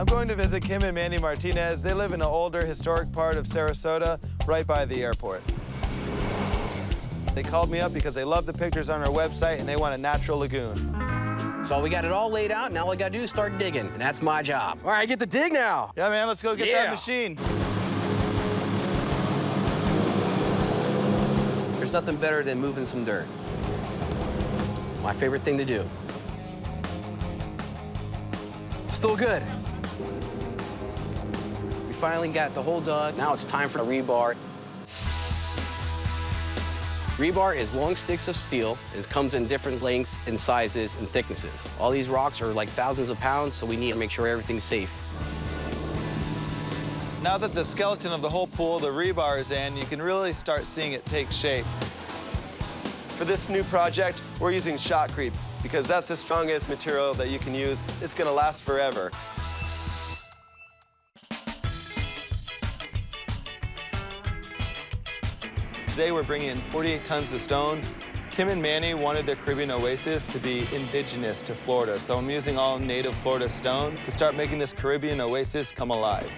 I'm going to visit Kim and Manny Martinez. They live in an older, historic part of Sarasota, right by the airport. They called me up because they love the pictures on our website and they want a natural lagoon. So we got it all laid out, now all I gotta do is start digging, and that's my job. All right, I get to dig now. Yeah, man, let's go get that machine. There's nothing better than moving some dirt. My favorite thing to do. Still good. We finally got the hole dug. Now it's time for the rebar. Rebar is long sticks of steel. It comes in different lengths and sizes and thicknesses. All these rocks are like thousands of pounds, so we need to make sure everything's safe. Now that the skeleton of the whole pool, the rebar is in, you can really start seeing it take shape. For this new project, we're using shotcrete because that's the strongest material that you can use. It's gonna last forever. Today we're bringing in 48 tons of stone. Kim and Manny wanted their Caribbean oasis to be indigenous to Florida, so I'm using all native Florida stone to start making this Caribbean oasis come alive.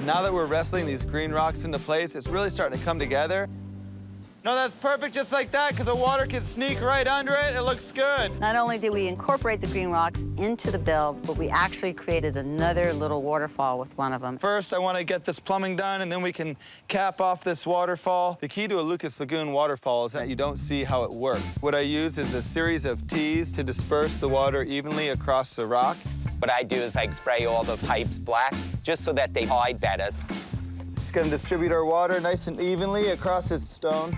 Now that we're wrestling these green rocks into place, it's really starting to come together. No, that's perfect just like that, because the water can sneak right under it. It looks good. Not only did we incorporate the green rocks into the build, but we actually created another little waterfall with one of them. First, I want to get this plumbing done, and then we can cap off this waterfall. The key to a Lucas Lagoon waterfall is that you don't see how it works. What I use is a series of T's to disperse the water evenly across the rock. What I do is I spray all the pipes black, just so that they hide better. It's going to distribute our water nice and evenly across this stone.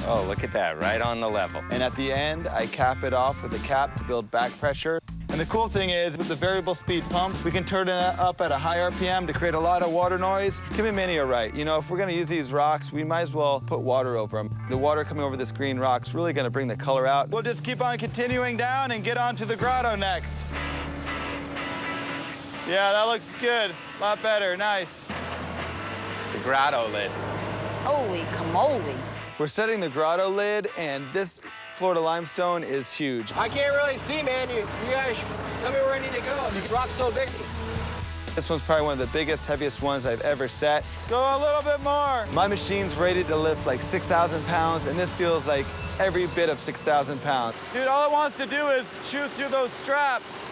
Oh, look at that, right on the level. And at the end, I cap it off with a cap to build back pressure. And the cool thing is, with the variable speed pump, we can turn it up at a high RPM to create a lot of water noise. Kim and Manny are right. You know, if we're gonna use these rocks, we might as well put water over them. The water coming over this green rock's really gonna bring the color out. We'll just keep on continuing down and get onto the grotto next. Yeah, that looks good. A lot better, nice. It's the grotto lid. Holy camoli. We're setting the grotto lid, and this Florida limestone is huge. I can't really see, man. You guys tell me where I need to go. These rocks so big. This one's probably one of the biggest, heaviest ones I've ever set. Go a little bit more. My machine's rated to lift like 6,000 pounds, and this feels like every bit of 6,000 pounds. Dude, all it wants to do is chew through those straps.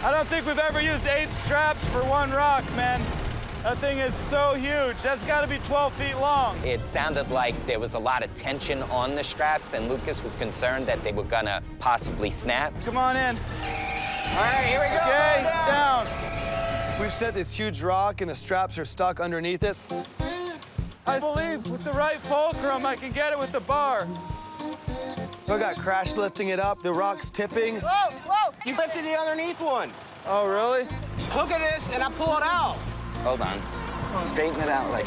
I don't think we've ever used 8 straps for one rock, man. That thing is so huge. That's got to be 12 feet long. It sounded like there was a lot of tension on the straps, and Lucas was concerned that they were gonna possibly snap. Come on in. All right, here we go. Okay, down. We've set this huge rock, and the straps are stuck underneath it. I believe with the right fulcrum, I can get it with the bar. So I got crash lifting it up. The rock's tipping. Whoa, whoa. You lifted the underneath one. Oh, really? Hook at this, and I pull it out. Hold on. Straighten it out like.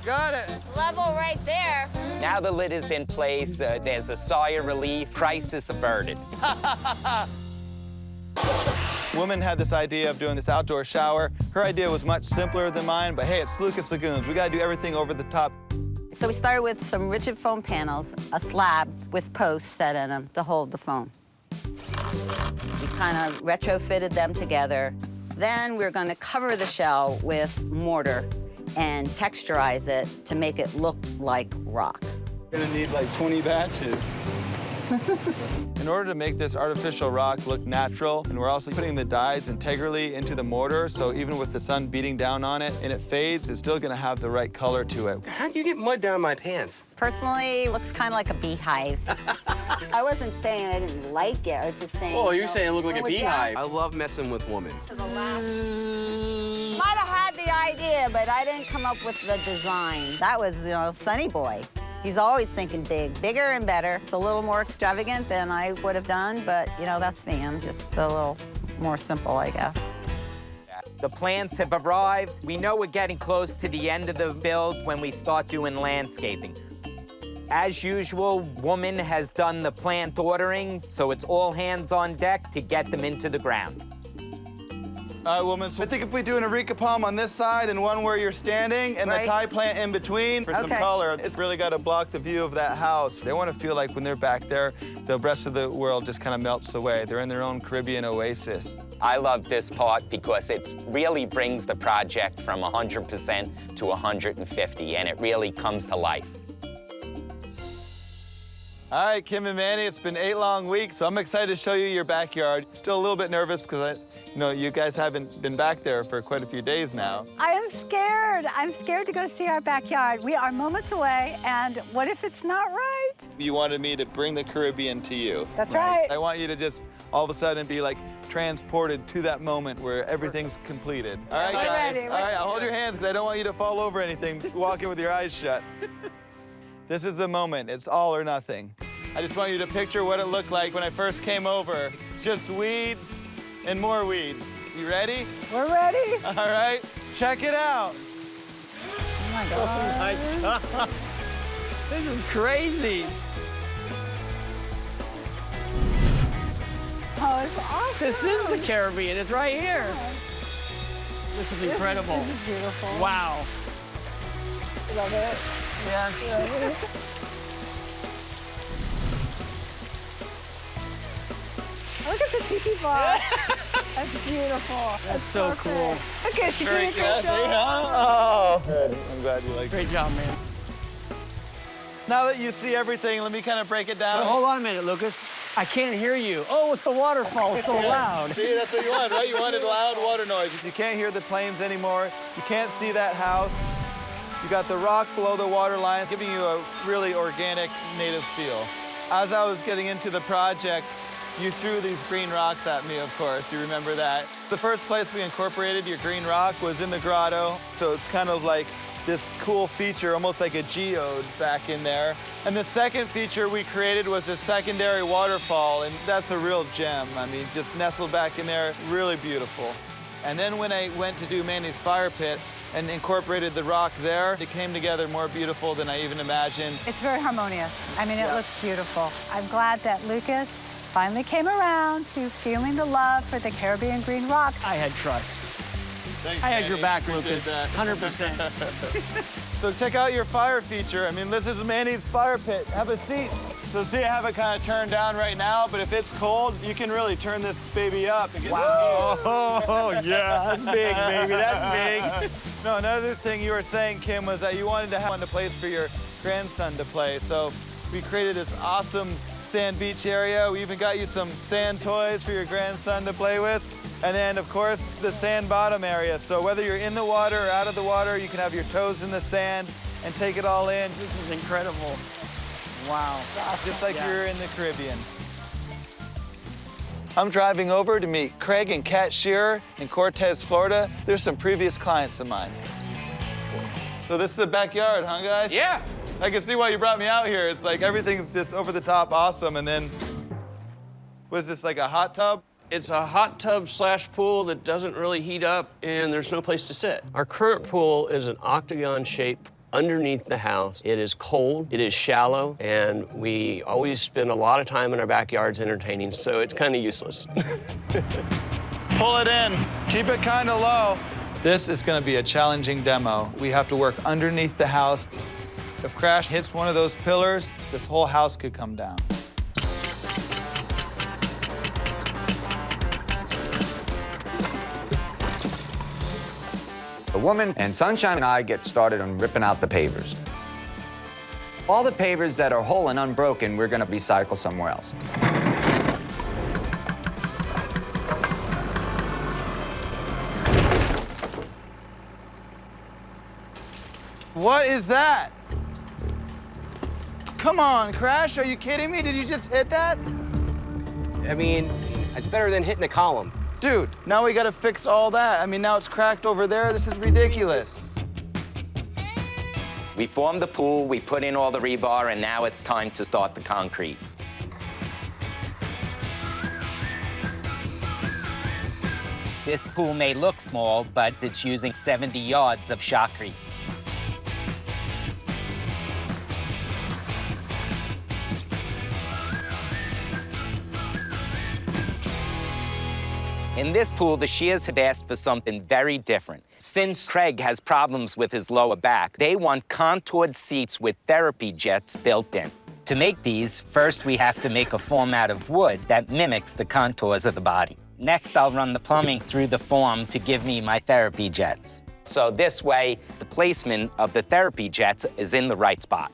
Got it. Level right there. Now the lid is in place. There's a sigh of relief. Crisis averted. Woman had this idea of doing this outdoor shower. Her idea was much simpler than mine, but hey, it's Lucas Lagoons. We gotta do everything over the top. So we started with some rigid foam panels, a slab with posts set in them to hold the foam. We kind of retrofitted them together. Then we're going to cover the shell with mortar and texturize it to make it look like rock. We're gonna need like 20 batches. In order to make this artificial rock look natural, and we're also putting the dyes integrally into the mortar, so even with the sun beating down on it and it fades, it's still gonna have the right color to it. How do you get mud down my pants? Personally, it looks kind of like a beehive. I wasn't saying I didn't like it. I was just saying. Oh, you're saying it looked like a when we're beehive. down I love messing with women. to the left. Might have had the idea, but I didn't come up with the design. That was, you know, Sonny Boy. He's always thinking big, bigger and better. It's a little more extravagant than I would have done, but, you know, that's me. I'm just a little more simple, I guess. The plans have arrived. We know we're getting close to the end of the build when we start doing landscaping. As usual, Woman has done the plant ordering, so it's all hands on deck to get them into the ground. All right, woman, so I think if we do an areca palm on this side and one where you're standing and the Thai plant in between for some color, it's really got to block the view of that house. They want to feel like when they're back there, the rest of the world just kind of melts away. They're in their own Caribbean oasis. I love this part because it really brings the project from 100% to 150, and it really comes to life. All right, Kim and Manny, it's been 8 long weeks, so I'm excited to show you your backyard. Still a little bit nervous because you guys haven't been back there for quite a few days now. I am scared. I'm scared to go see our backyard. We are moments away, and what if it's not right? You wanted me to bring the Caribbean to you. That's right. I want you to just all of a sudden be like transported to that moment where everything's completed. All right, guys. Ready. All right, I'll hold your hands because I don't want you to fall over anything. Walk in with your eyes shut. This is the moment. It's all or nothing. I just want you to picture what it looked like when I first came over. Just weeds and more weeds. You ready? We're ready. All right, check it out. Oh my God. Oh my God. This is crazy. Oh, it's awesome. This is the Caribbean. It's right here. This is incredible. This is beautiful. Wow. Love it. Yes. Look at the tiki bar. That's beautiful. That's so perfect. cool. Okay, she Very did a great good. job. Oh, good. I'm glad you like it. Great job, man. Now that you see everything, let me kind of break it down. Hold on a minute, Lucas. I can't hear you. Oh, with the waterfalls so loud. See, that's what you want, right? You wanted loud water noise. You can't hear the planes anymore. You can't see that house. You got the rock below the water line, giving you a really organic, native feel. As I was getting into the project, you threw these green rocks at me, of course. You remember that. The first place we incorporated your green rock was in the grotto. So it's kind of like this cool feature, almost like a geode back in there. And the second feature we created was a secondary waterfall, and that's a real gem. I mean, just nestled back in there, really beautiful. And then when I went to do Manny's fire pit and incorporated the rock there, it came together more beautiful than I even imagined. It's very harmonious. I mean, it looks beautiful. I'm glad that Lucas finally came around to feeling the love for the Caribbean green rocks. I had trust. Thanks, I had your Manny. back, Appreciate Lucas. that. 100%. So check out your fire feature. I mean, this is Manny's fire pit. Have a seat. So see, I have it kind of turned down right now, but if it's cold, you can really turn this baby up. Wow. Oh, yeah, that's big, baby. That's big. No, another thing you were saying, Kim, was that you wanted to have a place for your grandson to play. So we created this awesome sand beach area. We even got you some sand toys for your grandson to play with. And then, of course, the sand bottom area. So whether you're in the water or out of the water, you can have your toes in the sand and take it all in. This is incredible. Wow. Just like you're in the Caribbean. I'm driving over to meet Craig and Kat Shearer in Cortez, Florida. They're some previous clients of mine. So this is the backyard, huh, guys? Yeah. I can see why you brought me out here. It's like everything's just over the top awesome. And then, was this like a hot tub? It's a hot tub / pool that doesn't really heat up, and there's no place to sit. Our current pool is an octagon shape underneath the house. It is cold, it is shallow, and we always spend a lot of time in our backyards entertaining, so it's kind of useless. Pull it in. Keep it kind of low. This is going to be a challenging demo. We have to work underneath the house. If Crash hits one of those pillars, this whole house could come down. The woman and Sunshine and I get started on ripping out the pavers. All the pavers that are whole and unbroken, we're going to recycle somewhere else. What is that? Come on, Crash, are you kidding me? Did you just hit that? I mean, it's better than hitting a column. Dude, now we gotta fix all that. I mean, now it's cracked over there. This is ridiculous. We formed the pool, we put in all the rebar, and now it's time to start the concrete. This pool may look small, but it's using 70 yards of shotcrete. In this pool, the Shears have asked for something very different. Since Craig has problems with his lower back, they want contoured seats with therapy jets built in. To make these, first we have to make a form out of wood that mimics the contours of the body. Next, I'll run the plumbing through the form to give me my therapy jets. So this way, the placement of the therapy jets is in the right spot.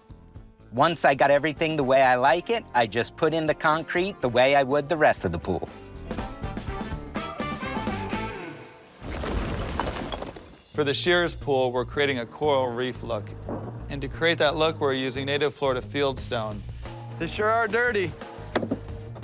Once I got everything the way I like it, I just put in the concrete the way I would the rest of the pool. For the Shears pool, we're creating a coral reef look. And to create that look, we're using native Florida fieldstone. They sure are dirty.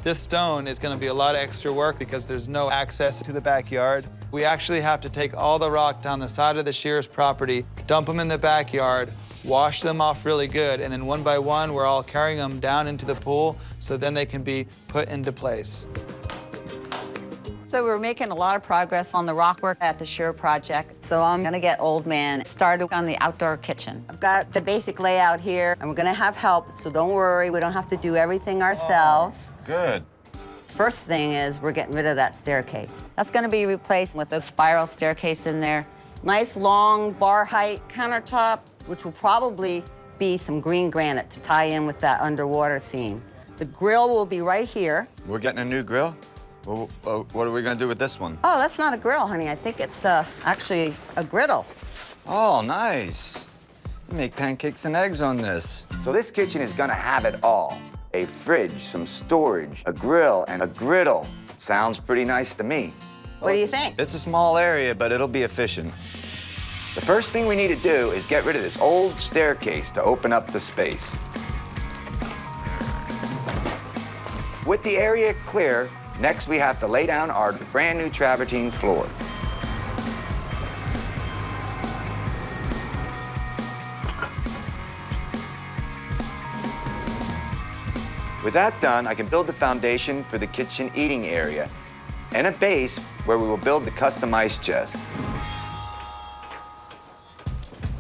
This stone is gonna be a lot of extra work because there's no access to the backyard. We actually have to take all the rock down the side of the Shears property, dump them in the backyard, wash them off really good, and then one by one, we're all carrying them down into the pool so then they can be put into place. So we're making a lot of progress on the rock work at the Shear project. So I'm gonna get Old Man started on the outdoor kitchen. I've got the basic layout here, and we're gonna have help, so don't worry, we don't have to do everything ourselves. Good. First thing is we're getting rid of that staircase. That's gonna be replaced with a spiral staircase in there. Nice long bar height countertop, which will probably be some green granite to tie in with that underwater theme. The grill will be right here. We're getting a new grill? Well, what are we gonna do with this one? Oh, that's not a grill, honey. I think it's actually a griddle. Oh, nice. You make pancakes and eggs on this. So this kitchen is gonna have it all. A fridge, some storage, a grill, and a griddle. Sounds pretty nice to me. What do you think? It's a small area, but it'll be efficient. The first thing we need to do is get rid of this old staircase to open up the space. With the area clear, next we have to lay down our brand new travertine floor. With that done, I can build the foundation for the kitchen eating area and a base where we will build the custom ice chest.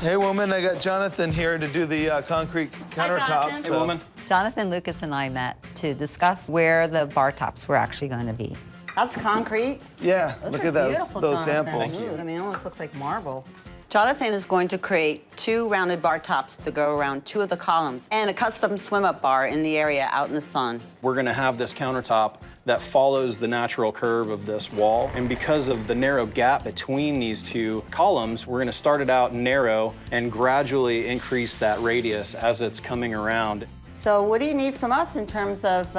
Hey, woman, I got Jonathan here to do the concrete countertops. Jonathan. Hey, woman. Jonathan, Lucas, and I met to discuss where the bar tops were actually going to be. That's concrete. Yeah, Those look are at those beautiful, samples. Jonathan. Ooh, I mean, it almost looks like marble. Jonathan is going to create 2 rounded bar tops to go around 2 of the columns and a custom swim-up bar in the area out in the sun. We're gonna have this countertop that follows the natural curve of this wall. And because of the narrow gap between these 2 columns, we're gonna start it out narrow and gradually increase that radius as it's coming around. So what do you need from us in terms of,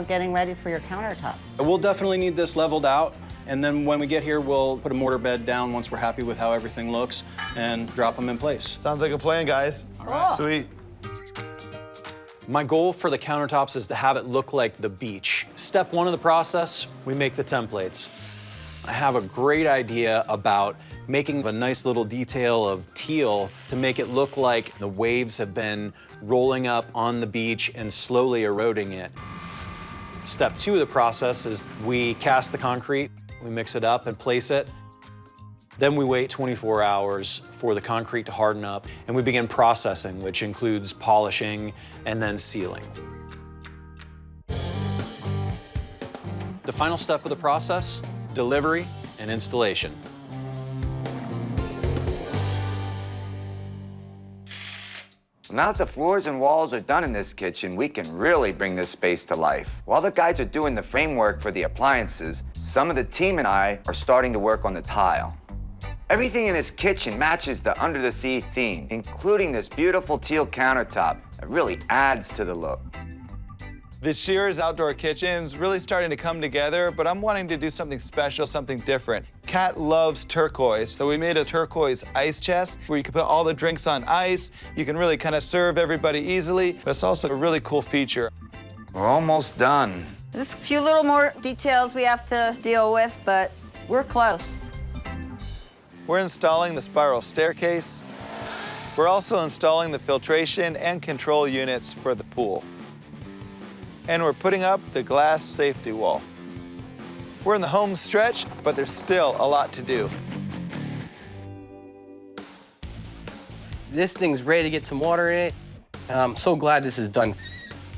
getting ready for your countertops? We'll definitely need this leveled out. And then when we get here, we'll put a mortar bed down once we're happy with how everything looks and drop them in place. Sounds like a plan, guys. All right. Sweet. My goal for the countertops is to have it look like the beach. Step 1 of the process, we make the templates. I have a great idea about making a nice little detail of teal to make it look like the waves have been rolling up on the beach and slowly eroding it. Step 2 of the process is we cast the concrete, we mix it up and place it. Then we wait 24 hours for the concrete to harden up, and we begin processing, which includes polishing and then sealing. The final step of the process, delivery and installation. Now that the floors and walls are done in this kitchen, we can really bring this space to life. While the guys are doing the framework for the appliances, some of the team and I are starting to work on the tile. Everything in this kitchen matches the under the sea theme, including this beautiful teal countertop that really adds to the look. The Shears outdoor kitchen's really starting to come together, but I'm wanting to do something special, something different. Kat loves turquoise, so we made a turquoise ice chest where you can put all the drinks on ice. You can really kind of serve everybody easily, but it's also a really cool feature. We're almost done. There's a few little more details we have to deal with, but we're close. We're installing the spiral staircase. We're also installing the filtration and control units for the pool. And we're putting up the glass safety wall. We're in the home stretch, but there's still a lot to do. This thing's ready to get some water in it. I'm so glad this is done.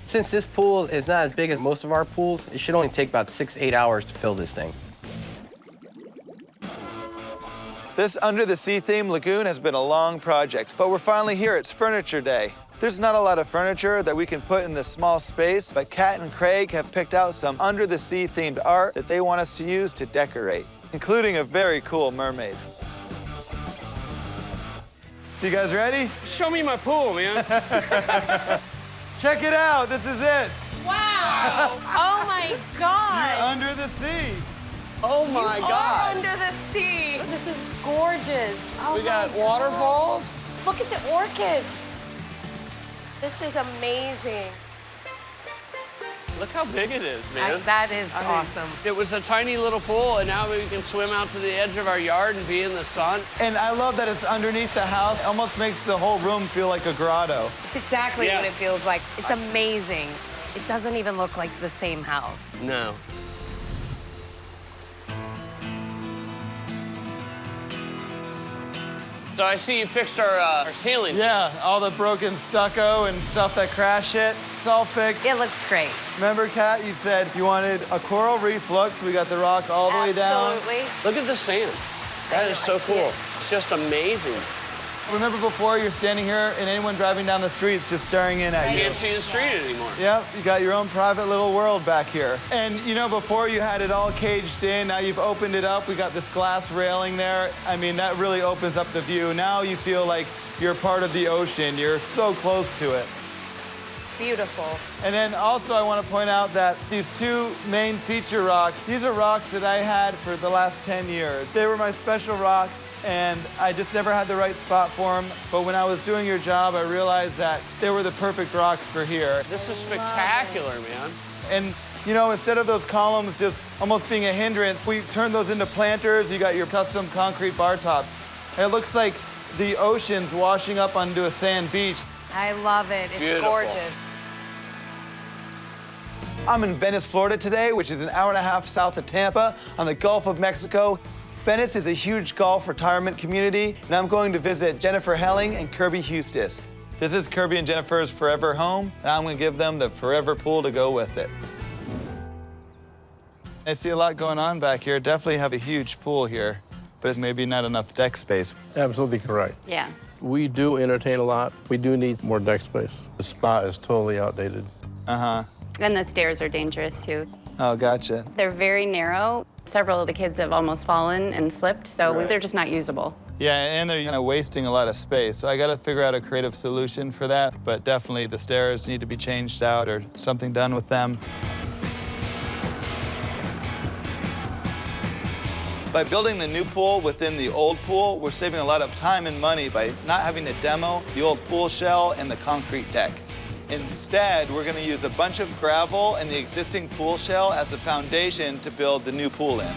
Since this pool is not as big as most of our pools, it should only take about 6-8 hours to fill this thing. This under-the-sea theme lagoon has been a long project, but we're finally here. It's furniture day. There's not a lot of furniture that we can put in this small space, but Kat and Craig have picked out some under-the-sea themed art that they want us to use to decorate, including a very cool mermaid. So you guys ready? Show me my pool, man. Check it out, this is it. Wow! Oh my God! You're under the sea. Oh my God. Under the sea. This is gorgeous. Oh We got waterfalls. Look at the orchids. This is amazing. Look how big it is, man. That is awesome. It was a tiny little pool, and now we can swim out to the edge of our yard and be in the sun. And I love that it's underneath the house. It almost makes the whole room feel like a grotto. It's exactly Yeah. what it feels like. It's amazing. It doesn't even look like the same house. No. So I see you fixed our ceiling. Yeah, all the broken stucco and stuff that crash hit, it's all fixed. It looks great. Remember, Kat, you said you wanted a coral reef look, so we got the rock all the way down. Absolutely. Look at the sand. That is so I see cool. it. It's just amazing. Remember before, you're standing here and anyone driving down the street's just staring in at You you. can't see the street anymore. Yep, you got your own private little world back here. And you know, before you had it all caged in, now you've opened it up. We got this glass railing there. I mean, that really opens up the view. Now you feel like you're part of the ocean. You're so close to it. Beautiful. And then also I want to point out that these two main feature rocks, these are rocks that I had for the last 10 years. They were my special rocks, and I just never had the right spot for them. But when I was doing your job, I realized that they were the perfect rocks for here. This is spectacular, man. And you know, instead of those columns just almost being a hindrance, we turned those into planters. You got your custom concrete bar tops. And it looks like the ocean's washing up onto a sand beach. I love it. It's Beautiful. gorgeous. I'm in Venice, Florida today, which is an hour and a half south of Tampa on the Gulf of Mexico. Venice is a huge golf retirement community, and I'm going to visit Jennifer Helling and Kirby Hustis. This is Kirby and Jennifer's forever home, and I'm going to give them the forever pool to go with it. I see a lot going on back here. Definitely have a huge pool here, but it's maybe not enough deck space. Absolutely correct. Yeah. We do entertain a lot. We do need more deck space. The spa is totally outdated. Uh-huh. And the stairs are dangerous, too. Oh, gotcha. They're very narrow. Several of the kids have almost fallen and slipped, so they're just not usable. Yeah, and they're kind of wasting a lot of space. So I got to figure out a creative solution for that, but definitely the stairs need to be changed out or something done with them. By building the new pool within the old pool, we're saving a lot of time and money by not having to demo the old pool shell and the concrete deck. Instead, we're going to use a bunch of gravel and the existing pool shell as a foundation to build the new pool in.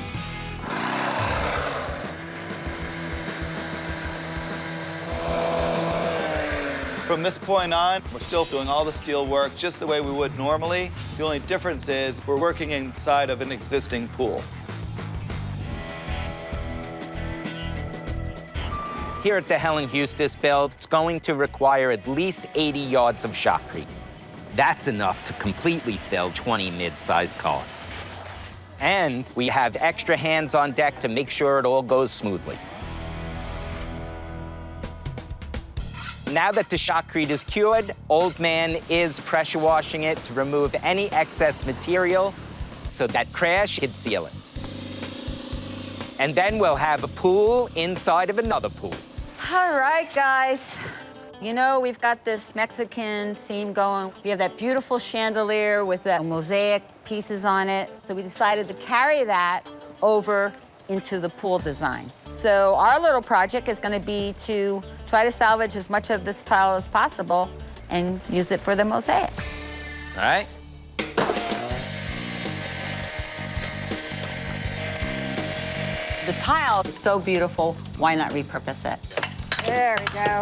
From this point on, we're still doing all the steel work just the way we would normally. The only difference is we're working inside of an existing pool. Here at the Helen Hustis build, it's going to require at least 80 yards of shotcrete. That's enough to completely fill 20 mid-sized cars. And we have extra hands on deck to make sure it all goes smoothly. Now that the shotcrete is cured, Old Man is pressure washing it to remove any excess material so that crash could seal it. And then we'll have a pool inside of another pool. All right, guys. You know, we've got this Mexican theme going. We have that beautiful chandelier with the mosaic pieces on it. So we decided to carry that over into the pool design. So our little project is going to be to try to salvage as much of this tile as possible and use it for the mosaic. All right? The tile is so beautiful, why not repurpose it? There we go.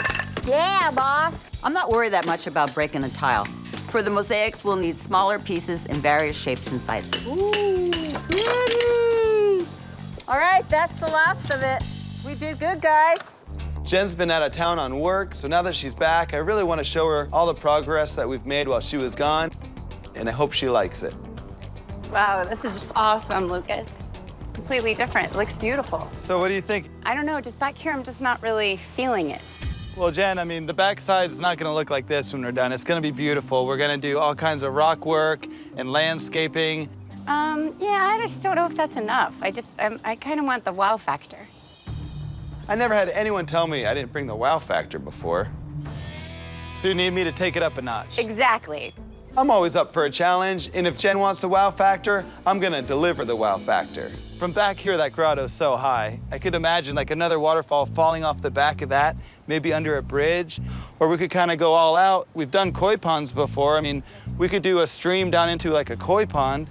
Yeah, boss. I'm not worried that much about breaking a tile. For the mosaics, we'll need smaller pieces in various shapes and sizes. Ooh, pretty. All right, that's the last of it. We did good, guys. Jen's been out of town on work, so now that she's back, I really want to show her all the progress that we've made while she was gone, and I hope she likes it. Wow, this is awesome, Lucas. completely different. It looks beautiful. So what do you think? I don't know, just back here, I'm just not really feeling it. Well, Jen, I mean, the backside is not gonna look like this when we're done. It's gonna be beautiful. We're gonna do all kinds of rock work and landscaping. Yeah, I just don't know if that's enough. I kind of want the wow factor. I never had anyone tell me I didn't bring the wow factor before. So you need me to take it up a notch. Exactly. I'm always up for a challenge, and if Jen wants the wow factor, I'm gonna deliver the wow factor. From back here, that grotto's so high. I could imagine like another waterfall falling off the back of that, maybe under a bridge, or we could kind of go all out. We've done koi ponds before. I mean, we could do a stream down into like a koi pond.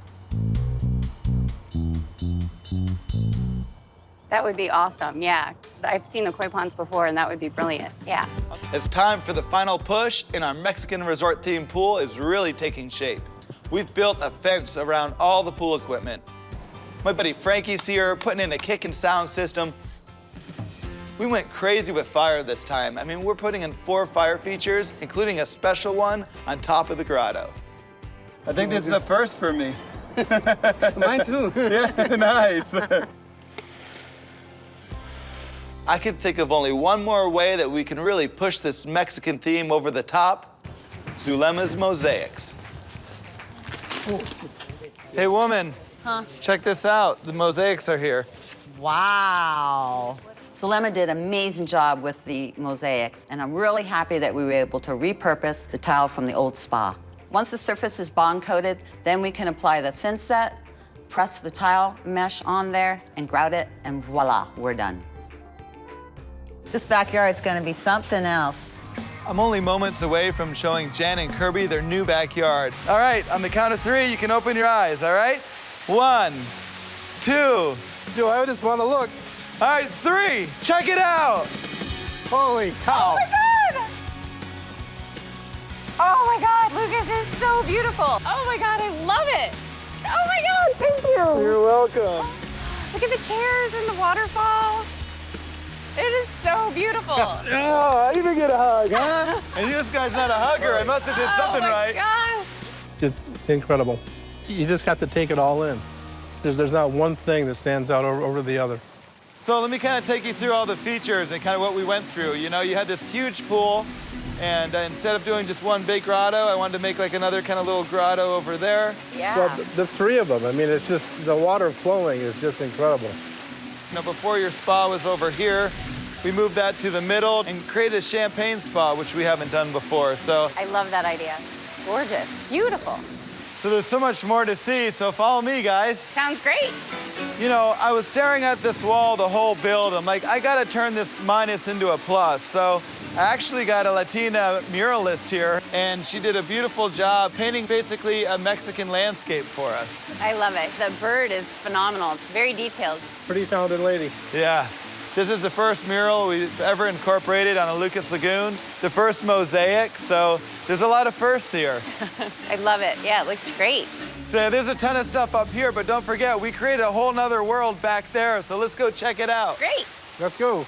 That would be awesome, yeah. I've seen the koi ponds before, and that would be brilliant, yeah. It's time for the final push, and our Mexican resort themed pool is really taking shape. We've built a fence around all the pool equipment. My buddy Frankie's here, putting in a kick and sound system. We went crazy with fire this time. I mean, we're putting in 4 fire features, including a special one on top of the grotto. I think this is a first for me. Mine too. Yeah, nice. I can think of only one more way that we can really push this Mexican theme over the top. Zulema's mosaics. Hey, woman. Huh? Check this out. The mosaics are here. Wow. Zulema did an amazing job with the mosaics, and I'm really happy that we were able to repurpose the tile from the old spa. Once the surface is bond coated, then we can apply the thin set, press the tile mesh on there, and grout it, and voila, we're done. This backyard's gonna be something else. I'm only moments away from showing Jen and Kirby their new backyard. All right, on the count of 3, you can open your eyes, all right? 1, 2. Joe, I just want to look. All right, 3, check it out. Holy cow. Oh my God! Oh my God, Lucas is so beautiful. Oh my God, I love it. Oh my God, thank you. You're welcome. Look at the chairs and the waterfall. It is so beautiful. Oh, I even get a hug, huh? And this guy's not a hugger. I must have did something right. Oh my gosh. It's incredible. You just have to take it all in. There's not one thing that stands out over the other. So let me kind of take you through all the features and kind of what we went through. You know, you had this huge pool, and instead of doing just one big grotto, I wanted to make like another kind of little grotto over there. Yeah. Well, the 3 of them, I mean, it's just, the water flowing is just incredible. You know, before your spa was over here, we moved that to the middle and created a champagne spa, which we haven't done before, so. I love that idea. Gorgeous, beautiful. So there's so much more to see, so follow me, guys. Sounds great. You know, I was staring at this wall the whole build. I'm like, I gotta turn this minus into a plus. So I actually got a Latina muralist here, and she did a beautiful job painting basically a Mexican landscape for us. I love it. The bird is phenomenal. It's very detailed. Pretty talented lady. Yeah. This is the first mural we've ever incorporated on a Lucas lagoon, the first mosaic, so there's a lot of firsts here. I love it. Yeah, it looks great. So there's a ton of stuff up here, but don't forget, we created a whole nother world back there, so let's go check it out. Great. Let's go.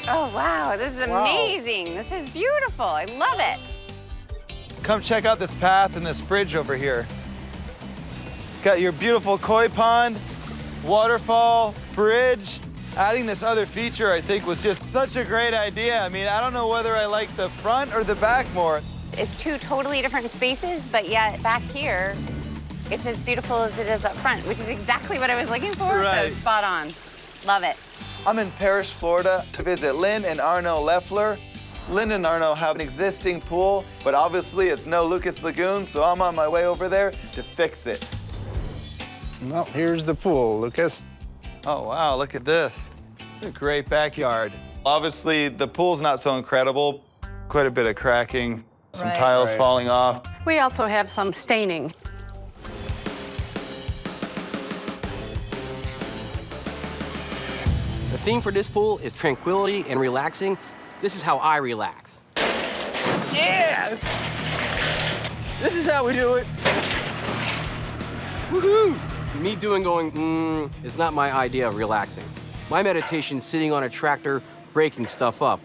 Oh, wow, this is amazing. This is beautiful. I love it. Come check out this path and this bridge over here. Got your beautiful koi pond, waterfall, bridge. Adding this other feature, I think, was just such a great idea. I mean, I don't know whether I like the front or the back more. It's 2 totally different spaces, but yet back here, it's as beautiful as it is up front, which is exactly what I was looking for, Right. so spot on. Love it. I'm in Paris, Florida to visit Lynn and Arno Leffler. Lynn and Arno have an existing pool, but obviously it's no Lucas Lagoon, so I'm on my way over there to fix it. Well, here's the pool, Lucas. Oh, wow, look at this. It's a great backyard. Obviously, the pool's not so incredible. Quite a bit of cracking, some Right. tiles falling off. We also have some staining. The theme for this pool is tranquility and relaxing. This is how I relax. Yeah! This is how we do it. Woohoo! Me going, is not my idea of relaxing. My meditation's sitting on a tractor, breaking stuff up.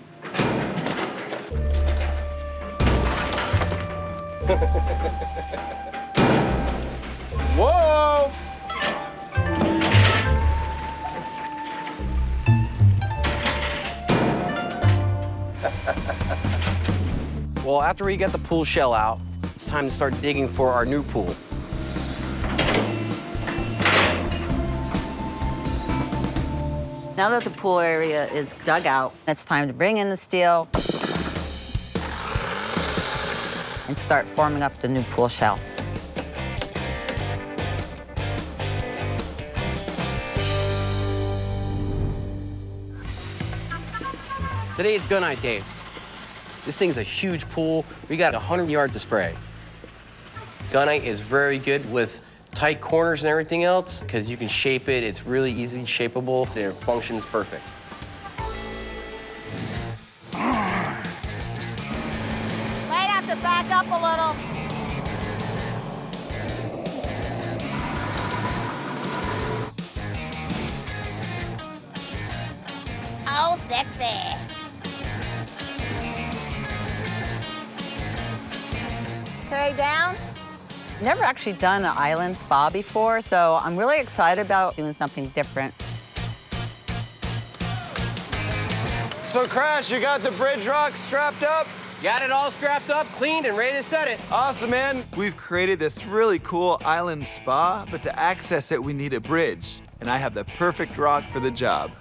Whoa! Well, after we get the pool shell out, it's time to start digging for our new pool. Now that the pool area is dug out, it's time to bring in the steel and start forming up the new pool shell. Today it's gunite day. This thing's a huge pool. We got 100 yards of spray. Gunite is very good with tight corners and everything else because you can shape it. It's really easy shapeable. It functions perfect. Might have to back up a little. Oh, sexy. Okay, down. Never actually done an island spa before, so I'm really excited about doing something different. So, Crash, you got the bridge rock strapped up? Got it all strapped up, cleaned, and ready to set it. Awesome, man. We've created this really cool island spa, but to access it, we need a bridge. And I have the perfect rock for the job.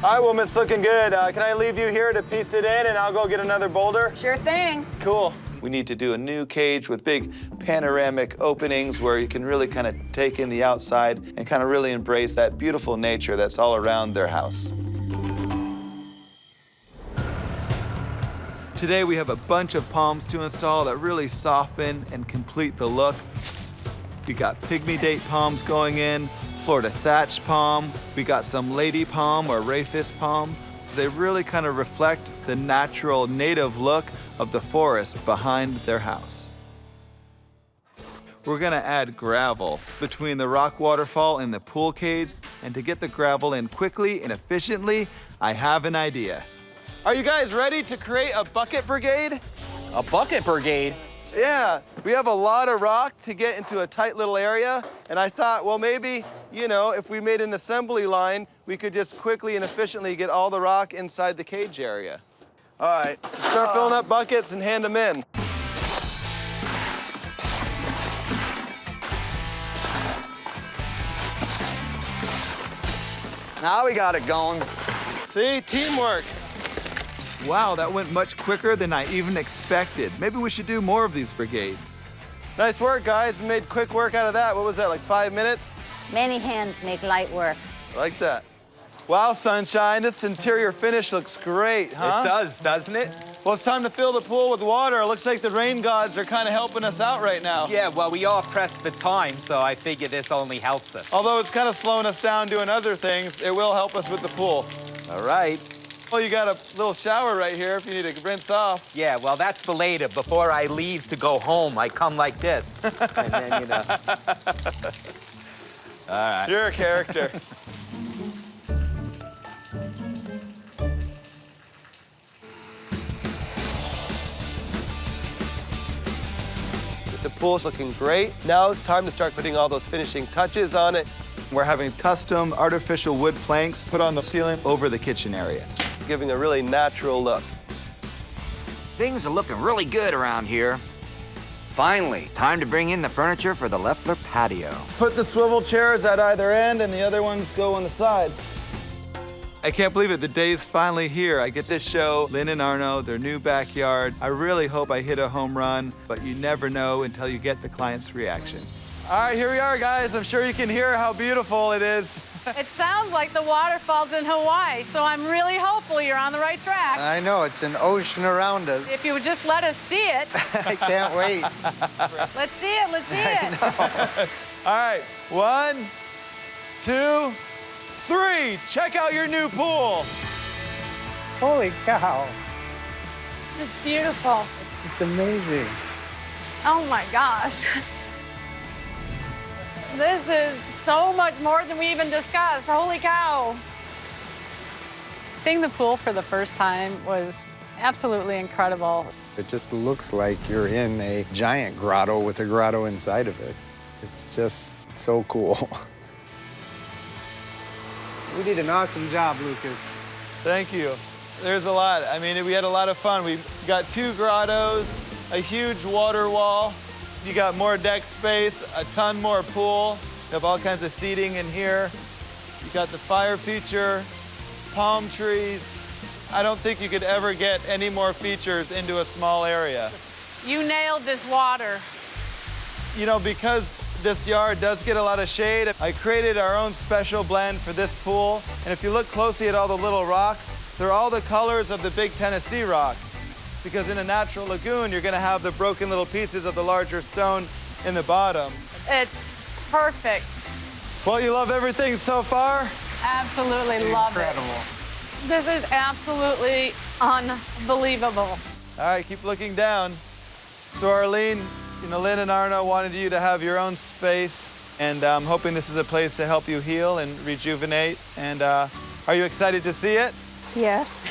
All right, well, it's looking good. Can I leave you here to piece it in, and I'll go get another boulder? Sure thing. Cool. We need to do a new cage with big panoramic openings where you can really kind of take in the outside and kind of really embrace that beautiful nature that's all around their house. Today we have a bunch of palms to install that really soften and complete the look. We got pygmy date palms going in, Florida thatch palm. We got some lady palm or rafis palm. They really kind of reflect the natural native look of the forest behind their house. We're gonna add gravel between the rock waterfall and the pool cage, and to get the gravel in quickly and efficiently, I have an idea. Are you guys ready to create a bucket brigade? A bucket brigade? Yeah, we have a lot of rock to get into a tight little area, and I thought, well, maybe, you know, if we made an assembly line, we could just quickly and efficiently get all the rock inside the cage area. All right, start filling up buckets and hand them in. Now we got it going. See, teamwork. Wow, that went much quicker than I even expected. Maybe we should do more of these brigades. Nice work, guys. We made quick work out of that. What was that, like 5 minutes? Many hands make light work. I like that. Wow, Sunshine, this interior finish looks great, huh? It does, doesn't it? Well, it's time to fill the pool with water. It looks like the rain gods are kind of helping us out right now. Yeah, well, we are pressed for time, so I figure this only helps us. Although it's kind of slowing us down doing other things, it will help us with the pool. All right. Well, you got a little shower right here if you need to rinse off. Yeah, well, that's for later. Before I leave to go home, I come like this. And then, you know. All right. You're a character. The pool's looking great. Now it's time to start putting all those finishing touches on it. We're having custom artificial wood planks put on the ceiling over the kitchen area, Giving a really natural look. Things are looking really good around here. Finally, it's time to bring in the furniture for the Leffler patio. Put the swivel chairs at either end and the other ones go on the side. I can't believe it, the day's finally here. I get to show Lynn and Arno their new backyard. I really hope I hit a home run, but you never know until you get the client's reaction. All right, here we are, guys. I'm sure you can hear how beautiful it is. It sounds like the waterfalls in Hawaii, so I'm really hopeful you're on the right track. I know, it's an ocean around us. If you would just let us see it. I can't wait. Let's see it, let's see it. All right, 1, 2, 3. Check out your new pool. Holy cow. It's beautiful. It's amazing. Oh my gosh. This is so much more than we even discussed. Holy cow. Seeing the pool for the first time was absolutely incredible. It just looks like you're in a giant grotto with a grotto inside of it. It's just so cool. You did an awesome job, Lucas. Thank you. There's a lot. I mean, we had a lot of fun. We got 2 grottos, a huge water wall. You got more deck space, a ton more pool. You have all kinds of seating in here. You got the fire feature, palm trees. I don't think you could ever get any more features into a small area. You nailed this water. You know, because this yard does get a lot of shade, I created our own special blend for this pool. And if you look closely at all the little rocks, they're all the colors of the big Tennessee rock. Because in a natural lagoon, you're gonna have the broken little pieces of the larger stone in the bottom. It's perfect. Well, you love everything so far? Absolutely love it. This is absolutely unbelievable. All right, keep looking down. So Arlene, you know, Lynn and Arno wanted you to have your own space, and I'm hoping this is a place to help you heal and rejuvenate. And are you excited to see it? Yes.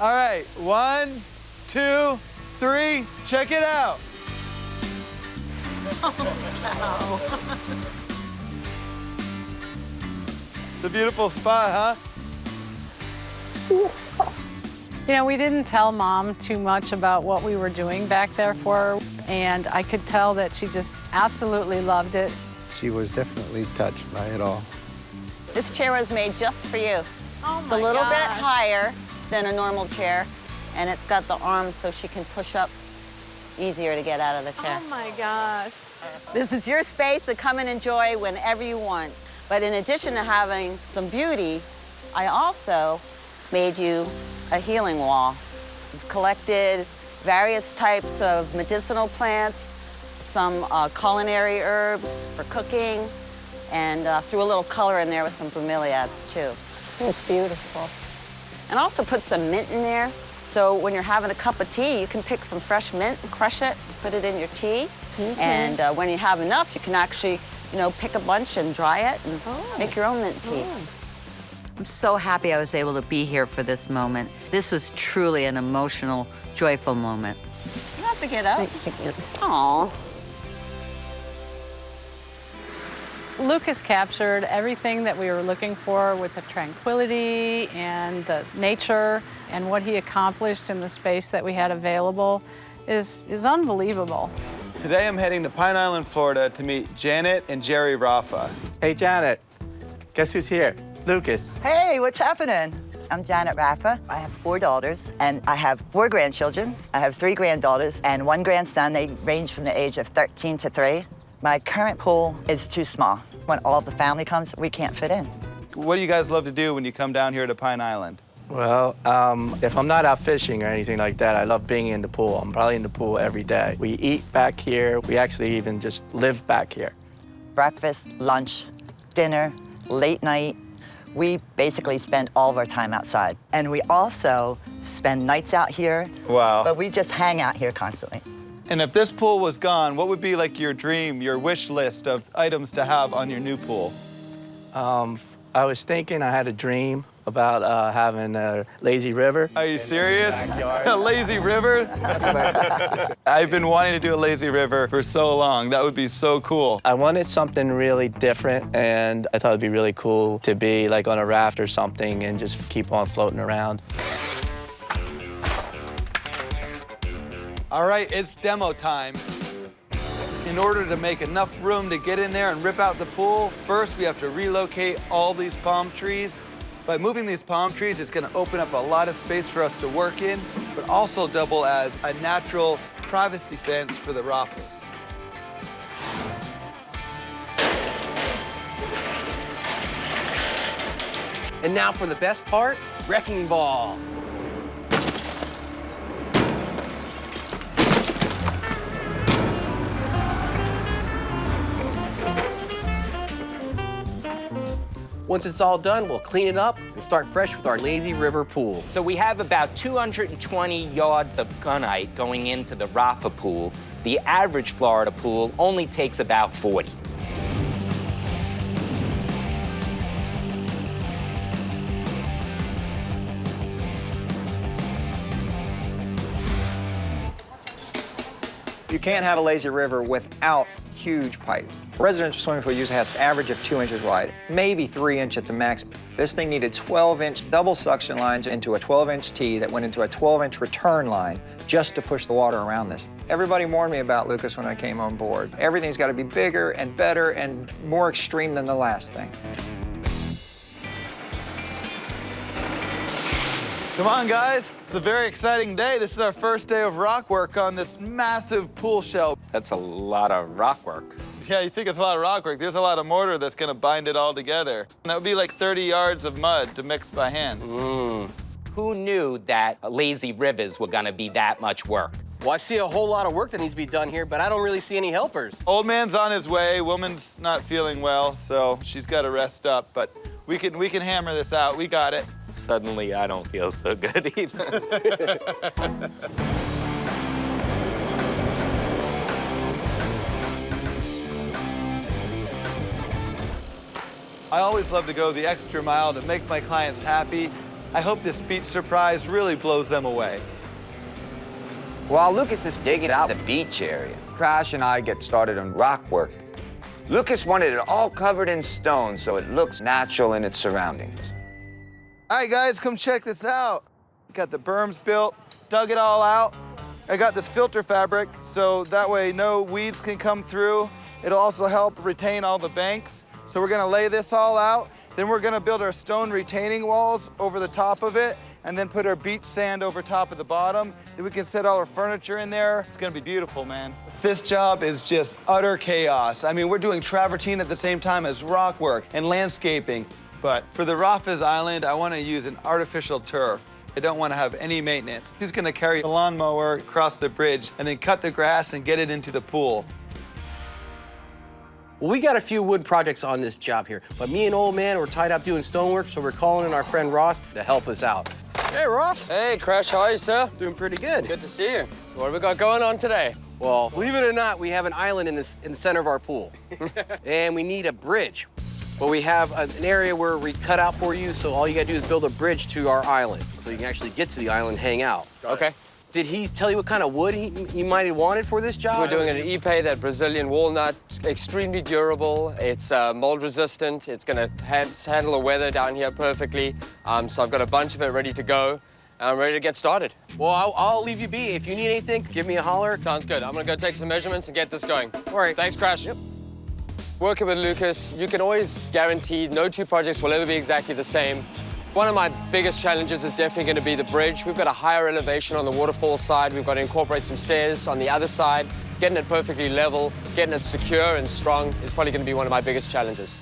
All right, 1, 2, 3, check it out. It's a beautiful spot, huh? You know, we didn't tell Mom too much about what we were doing back there for her, and I could tell that she just absolutely loved it. She was definitely touched by it all. This chair was made just for you. Oh It's a little bit higher than a normal chair, and it's got the arms so she can push up easier to get out of the chair. Oh my gosh. This is your space to come and enjoy whenever you want. But in addition to having some beauty, I also made you a healing wall. We've collected various types of medicinal plants, some culinary herbs for cooking, and threw a little color in there with some bromeliads too. It's beautiful. And also put some mint in there. So when you're having a cup of tea, you can pick some fresh mint and crush it, put it in your tea. And when you have enough, you can actually, you know, pick a bunch and dry it and make your own mint tea. I'm so happy I was able to be here for this moment. This was truly an emotional, joyful moment. You have to get up. Thanks again. Aw. Lucas captured everything that we were looking for with the tranquility and the nature, and what he accomplished in the space that we had available is unbelievable. Today I'm heading to Pine Island, Florida to meet Janet and Jerry Raffa. Hey, Janet, guess who's here? Lucas. Hey, what's happening? I'm Janet Raffa. I have 4 daughters, and I have 4 grandchildren. I have 3 granddaughters and 1 grandson. They range from the age of 13 to 3. My current pool is too small. When all the family comes, we can't fit in. What do you guys love to do when you come down here to Pine Island? Well, if I'm not out fishing or anything like that, I love being in the pool. I'm probably in the pool every day. We eat back here. We actually even just live back here. Breakfast, lunch, dinner, late night. We basically spend all of our time outside. And we also spend nights out here. Wow. But we just hang out here constantly. And if this pool was gone, what would be like your dream, your wish list of items to have on your new pool? I was thinking, I had a dream about having a lazy river. Are you serious? A lazy river? I've been wanting to do a lazy river for so long. That would be so cool. I wanted something really different, and I thought it'd be really cool to be like on a raft or something and just keep on floating around. All right, it's demo time. In order to make enough room to get in there and rip out the pool, first we have to relocate all these palm trees. By moving these palm trees, it's gonna open up a lot of space for us to work in, but also double as a natural privacy fence for the Raffas. And now for the best part, wrecking ball. Once it's all done, we'll clean it up and start fresh with our lazy river pool. So we have about 220 yards of gunite going into the Raffa pool. The average Florida pool only takes about 40. You can't have a lazy river without huge pipe. A residential swimming pool usually has an average of 2 inches wide, maybe 3 inch at the max. This thing needed 12-inch double suction lines into a 12-inch tee that went into a 12-inch return line just to push the water around this. Everybody warned me about Lucas when I came on board. Everything's got to be bigger and better and more extreme than the last thing. Come on, guys. It's a very exciting day. This is our first day of rock work on this massive pool shell. That's a lot of rock work. Yeah, you think it's a lot of rock work. There's a lot of mortar that's gonna bind it all together. And that would be like 30 yards of mud to mix by hand. Who knew that lazy rivers were gonna be that much work? Well, I see a whole lot of work that needs to be done here, but I don't really see any helpers. Old man's on his way. Woman's not feeling well, so she's got to rest up. But we can hammer this out. We got it. Suddenly, I don't feel so good either. I always love to go the extra mile to make my clients happy. I hope this beach surprise really blows them away. While Lucas is digging out the beach area, Crash and I get started on rock work. Lucas wanted it all covered in stone so it looks natural in its surroundings. All right, guys, come check this out. Got the berms built, dug it all out. I got this filter fabric, so that way no weeds can come through. It'll also help retain all the banks. So we're gonna lay this all out. Then we're gonna build our stone retaining walls over the top of it, and then put our beach sand over top of the bottom. Then we can set all our furniture in there. It's gonna be beautiful, man. This job is just utter chaos. I mean, we're doing travertine at the same time as rock work and landscaping. But for the Rafa's Island, I wanna use an artificial turf. I don't wanna have any maintenance. Who's gonna carry a lawnmower across the bridge and then cut the grass and get it into the pool? Well, we got a few wood projects on this job here, but me and Old Man were tied up doing stonework, so we're calling in our friend Ross to help us out. Hey, Ross. Hey, Crash, how are you, sir? Doing pretty good. Good to see you. So what have we got going on today? Well, believe it or not, we have an island in the center of our pool. And we need a bridge. But we have an area where we cut out for you, so all you gotta do is build a bridge to our island, so you can actually get to the island and hang out. Okay. Did he tell you what kind of wood he might have wanted for this job? We're doing an Ipe, that Brazilian walnut. It's extremely durable. It's mold resistant. It's gonna handle the weather down here perfectly. So I've got a bunch of it ready to go. I'm ready to get started. Well, I'll leave you be. If you need anything, give me a holler. Sounds good. I'm gonna go take some measurements and get this going. All right. Thanks, Crash. Yep. Working with Lucas, you can always guarantee no two projects will ever be exactly the same. One of my biggest challenges is definitely going to be the bridge. We've got a higher elevation on the waterfall side. We've got to incorporate some stairs on the other side. Getting it perfectly level, getting it secure and strong is probably going to be one of my biggest challenges.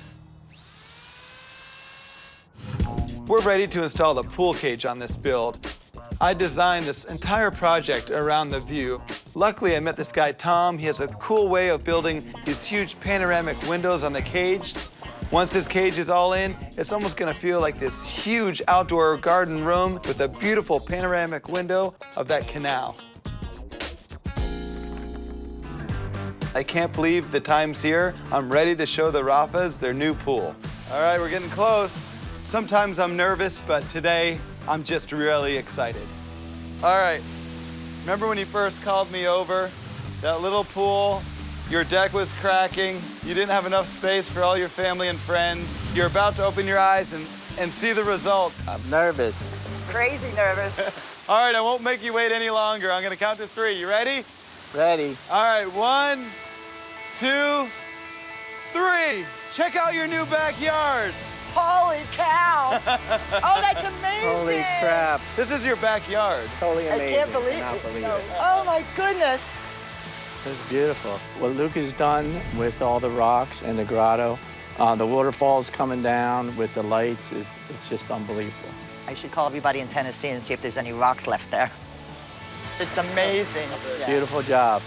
We're ready to install the pool cage on this build. I designed this entire project around the view. Luckily, I met this guy, Tom. He has a cool way of building these huge panoramic windows on the cage. Once this cage is all in, it's almost gonna feel like this huge outdoor garden room with a beautiful panoramic window of that canal. I can't believe the time's here. I'm ready to show the Rafas their new pool. All right, we're getting close. Sometimes I'm nervous, but today I'm just really excited. All right, remember when you first called me over? That little pool, your deck was cracking, you didn't have enough space for all your family and friends. You're about to open your eyes and see the result. I'm nervous. Crazy nervous. All right, I won't make you wait any longer. I'm gonna count to 3. You ready? Ready. All right, 1, 2, 3. Check out your new backyard. Holy cow! Oh, that's amazing! Holy crap. This is your backyard. Totally I amazing. can't believe Cannot it. believe No. it. Oh my goodness! It's beautiful. What Luke has done with all the rocks and the grotto, the waterfalls coming down with the lights, it's just unbelievable. I should call everybody in Tennessee and see if there's any rocks left there. It's amazing. Beautiful job.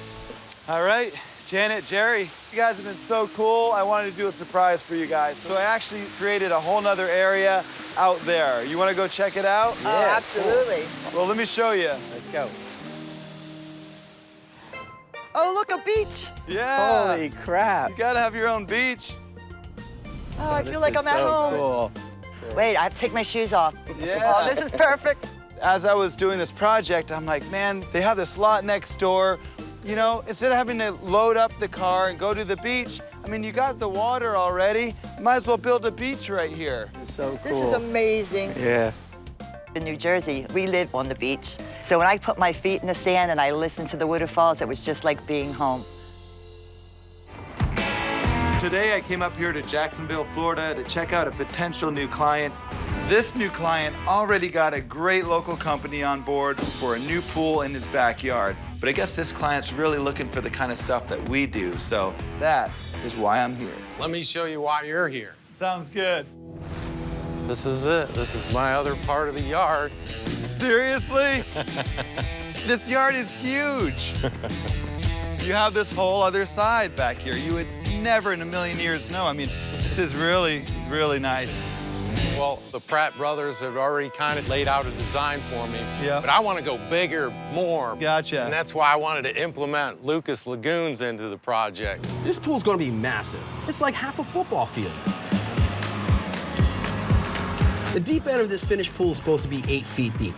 All right, Janet, Jerry, you guys have been so cool. I wanted to do a surprise for you guys. So I actually created a whole nother area out there. You want to go check it out? Yeah, oh, absolutely. Cool. Well, let me show you. Let's go. Oh, look, a beach. Yeah. Holy crap. You gotta have your own beach. Oh, I feel like I'm at home. Cool. Wait, I have to take my shoes off. Yeah. Oh, this is perfect. As I was doing this project, I'm like, man, they have this lot next door. You know, instead of having to load up the car and go to the beach, I mean, you got the water already. Might as well build a beach right here. It's so cool. This is amazing. Yeah. In New Jersey, we live on the beach. So when I put my feet in the sand and I listened to the waterfalls, it was just like being home. Today I came up here to Jacksonville, Florida to check out a potential new client. This new client already got a great local company on board for a new pool in his backyard. But I guess this client's really looking for the kind of stuff that we do, so that is why I'm here. Let me show you why you're here. Sounds good. This is it. This is my other part of the yard. Seriously? This yard is huge. You have this whole other side back here. You would never in a million years know. I mean, this is really, really nice. Well, the Pratt brothers had already kind of laid out a design for me. Yeah. But I want to go bigger, more. Gotcha. And that's why I wanted to implement Lucas lagoons into the project. This pool's gonna be massive. It's like half a football field. The deep end of this finished pool is supposed to be 8 feet deep.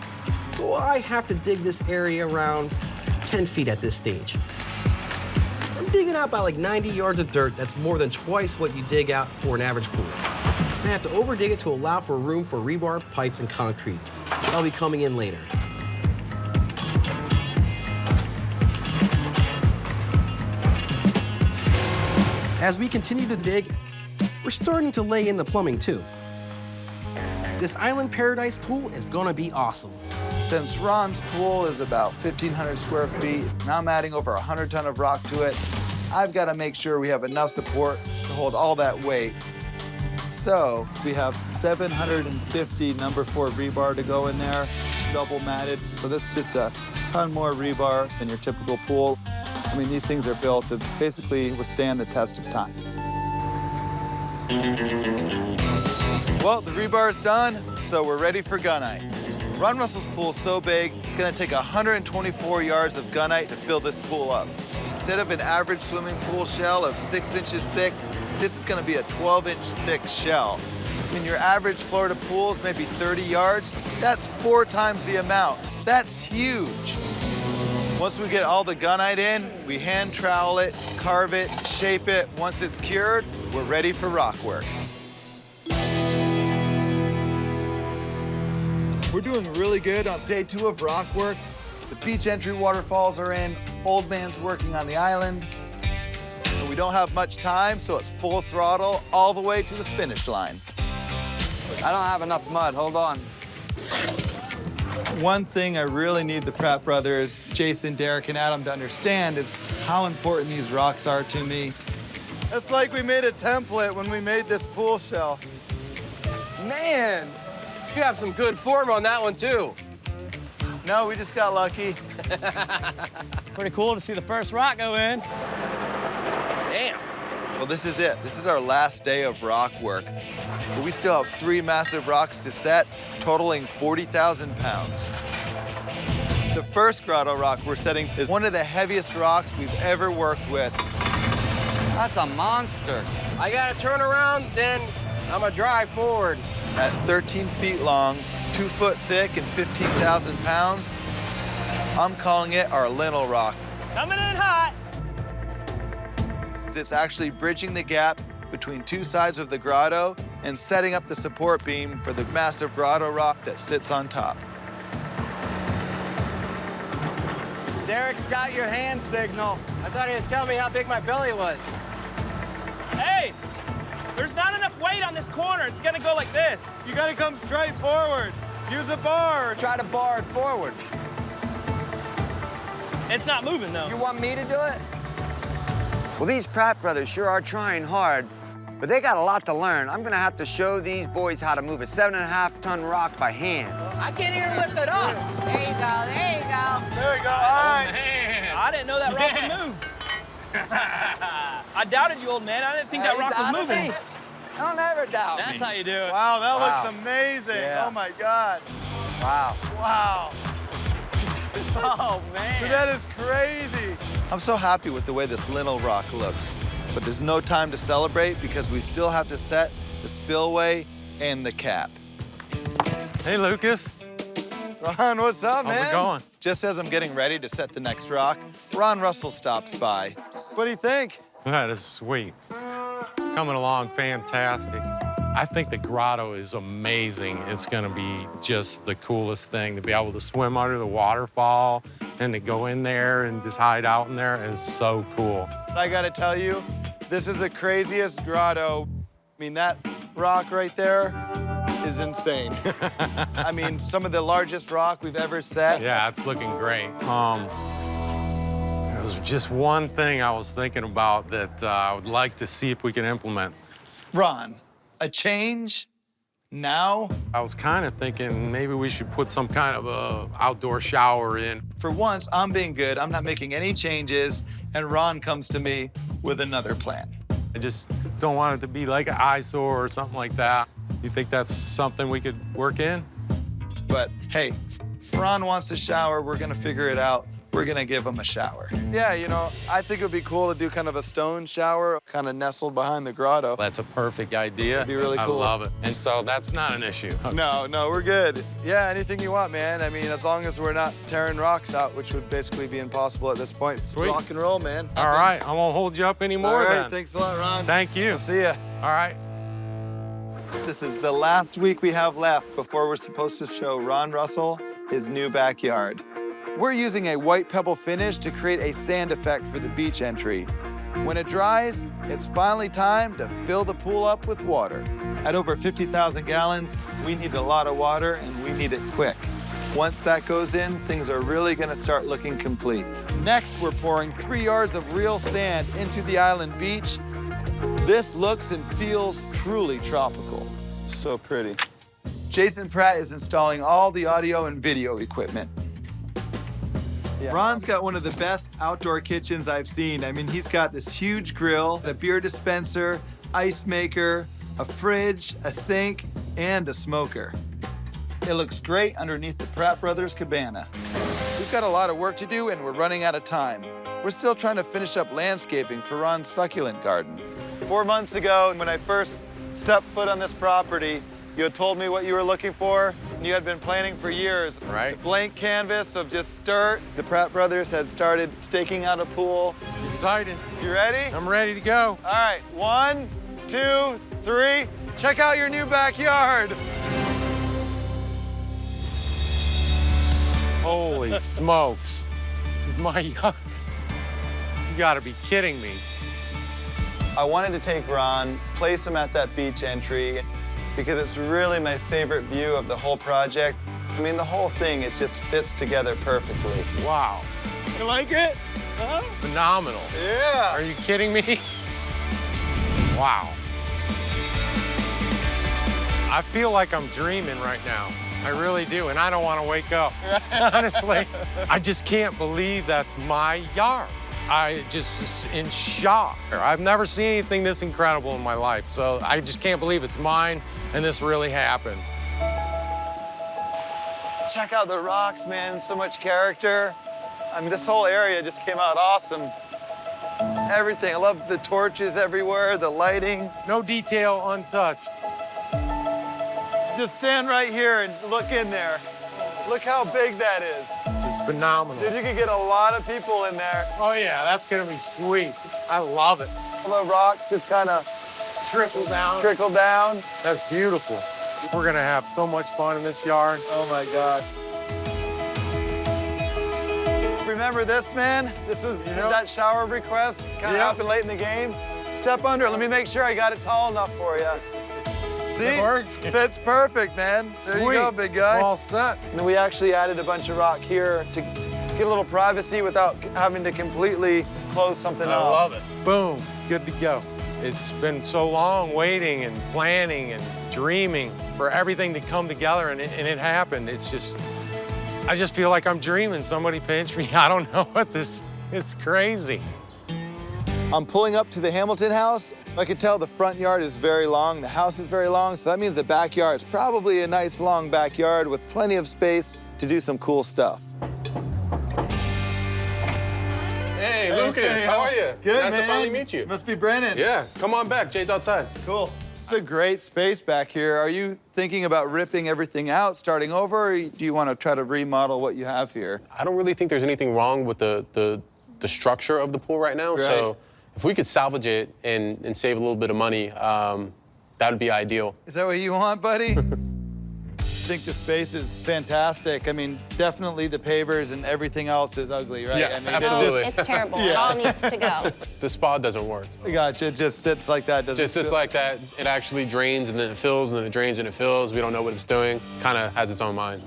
So I have to dig this area around 10 feet at this stage. I'm digging out by like 90 yards of dirt. That's more than twice what you dig out for an average pool. I have to over-dig it to allow for room for rebar, pipes, and concrete. That'll be coming in later. As we continue to dig, we're starting to lay in the plumbing too. This island paradise pool is gonna be awesome. Since Ron's pool is about 1,500 square feet, and I'm adding over 100 ton of rock to it, I've got to make sure we have enough support to hold all that weight. So we have 750 number 4 rebar to go in there, double matted. So this is just a ton more rebar than your typical pool. I mean, these things are built to basically withstand the test of time. Well, the rebar is done, so we're ready for gunite. Ron Russell's pool is so big, it's gonna take 124 yards of gunite to fill this pool up. Instead of an average swimming pool shell of 6 inches thick, this is gonna be a 12-inch thick shell. When your average Florida pool is maybe 30 yards, that's 4 times the amount. That's huge. Once we get all the gunite in, we hand trowel it, carve it, shape it. Once it's cured, we're ready for rock work. We're doing really good on day 2 of rock work. The beach entry waterfalls are in, Old Man's working on the island. But we don't have much time, so it's full throttle all the way to the finish line. I don't have enough mud, hold on. One thing I really need the Pratt brothers, Jason, Derek, and Adam to understand is how important these rocks are to me. It's like we made a template when we made this pool shell. Man, you have some good form on that one too. No, we just got lucky. Pretty cool to see the first rock go in. Damn. Well, this is it. This is our last day of rock work. But we still have 3 massive rocks to set, totaling 40,000 pounds. The first grotto rock we're setting is one of the heaviest rocks we've ever worked with. That's a monster. I gotta turn around, then I'm gonna drive forward. At 13 feet long, 2 foot thick, and 15,000 pounds, I'm calling it our lintel rock. Coming in hot. It's actually bridging the gap between 2 sides of the grotto and setting up the support beam for the massive grotto rock that sits on top. Derek's got your hand signal. I thought he was telling me how big my belly was. Hey, there's not enough weight on this corner. It's gonna go like this. You gotta come straight forward. Use a bar. Try to bar it forward. It's not moving though. You want me to do it? Well, these Pratt brothers sure are trying hard, but they got a lot to learn. I'm gonna have to show these boys how to move a 7.5-ton rock by hand. I can't even lift it up. There you go, there you go. There you go, all right. Man, I didn't know that rock would move. I doubted you, old man. I didn't think that rock was moving. Don't ever doubt That's how you do it. Wow, that looks amazing. Yeah. Oh my God. Wow. Wow. Oh, man. Dude, that is crazy. I'm so happy with the way this lintel rock looks, but there's no time to celebrate because we still have to set the spillway and the cap. Hey, Lucas. Ron, what's up, man? How's it going? Just as I'm getting ready to set the next rock, Ron Russell stops by. What do you think? That is sweet. It's coming along fantastic. I think the grotto is amazing. It's gonna be just the coolest thing to be able to swim under the waterfall and to go in there and just hide out in there is so cool. I gotta tell you, this is the craziest grotto. I mean, that rock right there is insane. I mean, some of the largest rock we've ever set. Yeah, it's looking great. There's just one thing I was thinking about that I would like to see if we can implement. Ron, a change now? I was kind of thinking maybe we should put some kind of a outdoor shower in. For once, I'm being good. I'm not making any changes, and Ron comes to me with another plan. I just don't want it to be like an eyesore or something like that. You think that's something we could work in? But hey, if Ron wants to shower, we're gonna figure it out. We're gonna give him a shower. Yeah, you know, I think it would be cool to do kind of a stone shower, kind of nestled behind the grotto. That's a perfect idea. That'd be really cool. I love it. And so that's not an issue. No, we're good. Yeah, anything you want, man. I mean, as long as we're not tearing rocks out, which would basically be impossible at this point. Sweet. Rock and roll, man. All right, I won't hold you up anymore All right, then. thanks a lot, Ron. Thank you. I'll see ya. All right. This is the last week we have left before we're supposed to show Ron Russell his new backyard. We're using a white pebble finish to create a sand effect for the beach entry. When it dries, it's finally time to fill the pool up with water. At over 50,000 gallons, we need a lot of water and we need it quick. Once that goes in, things are really gonna start looking complete. Next, we're pouring 3 yards of real sand into the island beach. This looks and feels truly tropical. So pretty. Jason Pratt is installing all the audio and video equipment. Yeah. Ron's got one of the best outdoor kitchens I've seen. I mean, he's got this huge grill, a beer dispenser, ice maker, a fridge, a sink, and a smoker. It looks great underneath the Pratt Brothers cabana. We've got a lot of work to do and we're running out of time. We're still trying to finish up landscaping for Ron's succulent garden. 4 months ago, when I first stepped foot on this property, you had told me what you were looking for, and you had been planning for years. Right. A blank canvas of just dirt. The Pratt brothers had started staking out a pool. Excited. You ready? I'm ready to go. All right, 1, 2, 3. Check out your new backyard. Holy smokes. This is my yard. You gotta be kidding me. I wanted to take Ron, place him at that beach entry, because it's really my favorite view of the whole project. I mean, the whole thing, it just fits together perfectly. Wow. You like it? Huh? Phenomenal. Yeah. Are you kidding me? Wow. I feel like I'm dreaming right now. I really do, and I don't want to wake up. Honestly, I just can't believe that's my yard. I just was in shock. I've never seen anything this incredible in my life, so I just can't believe it's mine and this really happened. Check out the rocks, man, so much character. I mean, this whole area just came out awesome. Everything, I love the torches everywhere, the lighting. No detail untouched. Just stand right here and look in there. Look how big that is. This is phenomenal. Dude, you could get a lot of people in there. Oh yeah, that's gonna be sweet. I love it. The rocks just kind of trickle down. Trickle down. That's beautiful. We're gonna have so much fun in this yard. Oh my gosh. Remember this, man? This was that shower request kind of happened late in the game. Step under. Let me make sure I got it tall enough for you. See? Fits perfect, man. There you go, big guy. All set. And we actually added a bunch of rock here to get a little privacy without having to completely close something off. I love it. Boom, good to go. It's been so long waiting and planning and dreaming for everything to come together, and it happened. It's just, I just feel like I'm dreaming. Somebody pinch me. I don't know what this, it's crazy. I'm pulling up to the Hamilton house. I can tell the front yard is very long, the house is very long, so that means the backyard is probably a nice long backyard with plenty of space to do some cool stuff. Hey, Lucas, how are you? Good, nice man. to finally meet you. Must be Brennan. Yeah, come on back. Jay's outside. Cool. It's a great space back here. Are you thinking about ripping everything out, starting over, or do you want to try to remodel what you have here? I don't really think there's anything wrong with the structure of the pool right now. Right. So if we could salvage it and save a little bit of money, that would be ideal. Is that what you want, buddy? I think the space is fantastic. I mean, definitely the pavers and everything else is ugly, right? Yeah, I mean, absolutely. It's terrible. It all needs to go. The spa doesn't work. I gotcha. It just sits like that. Just sits like that. It actually drains and then it fills and then it drains and it fills. We don't know what it's doing. Kind of has its own mind.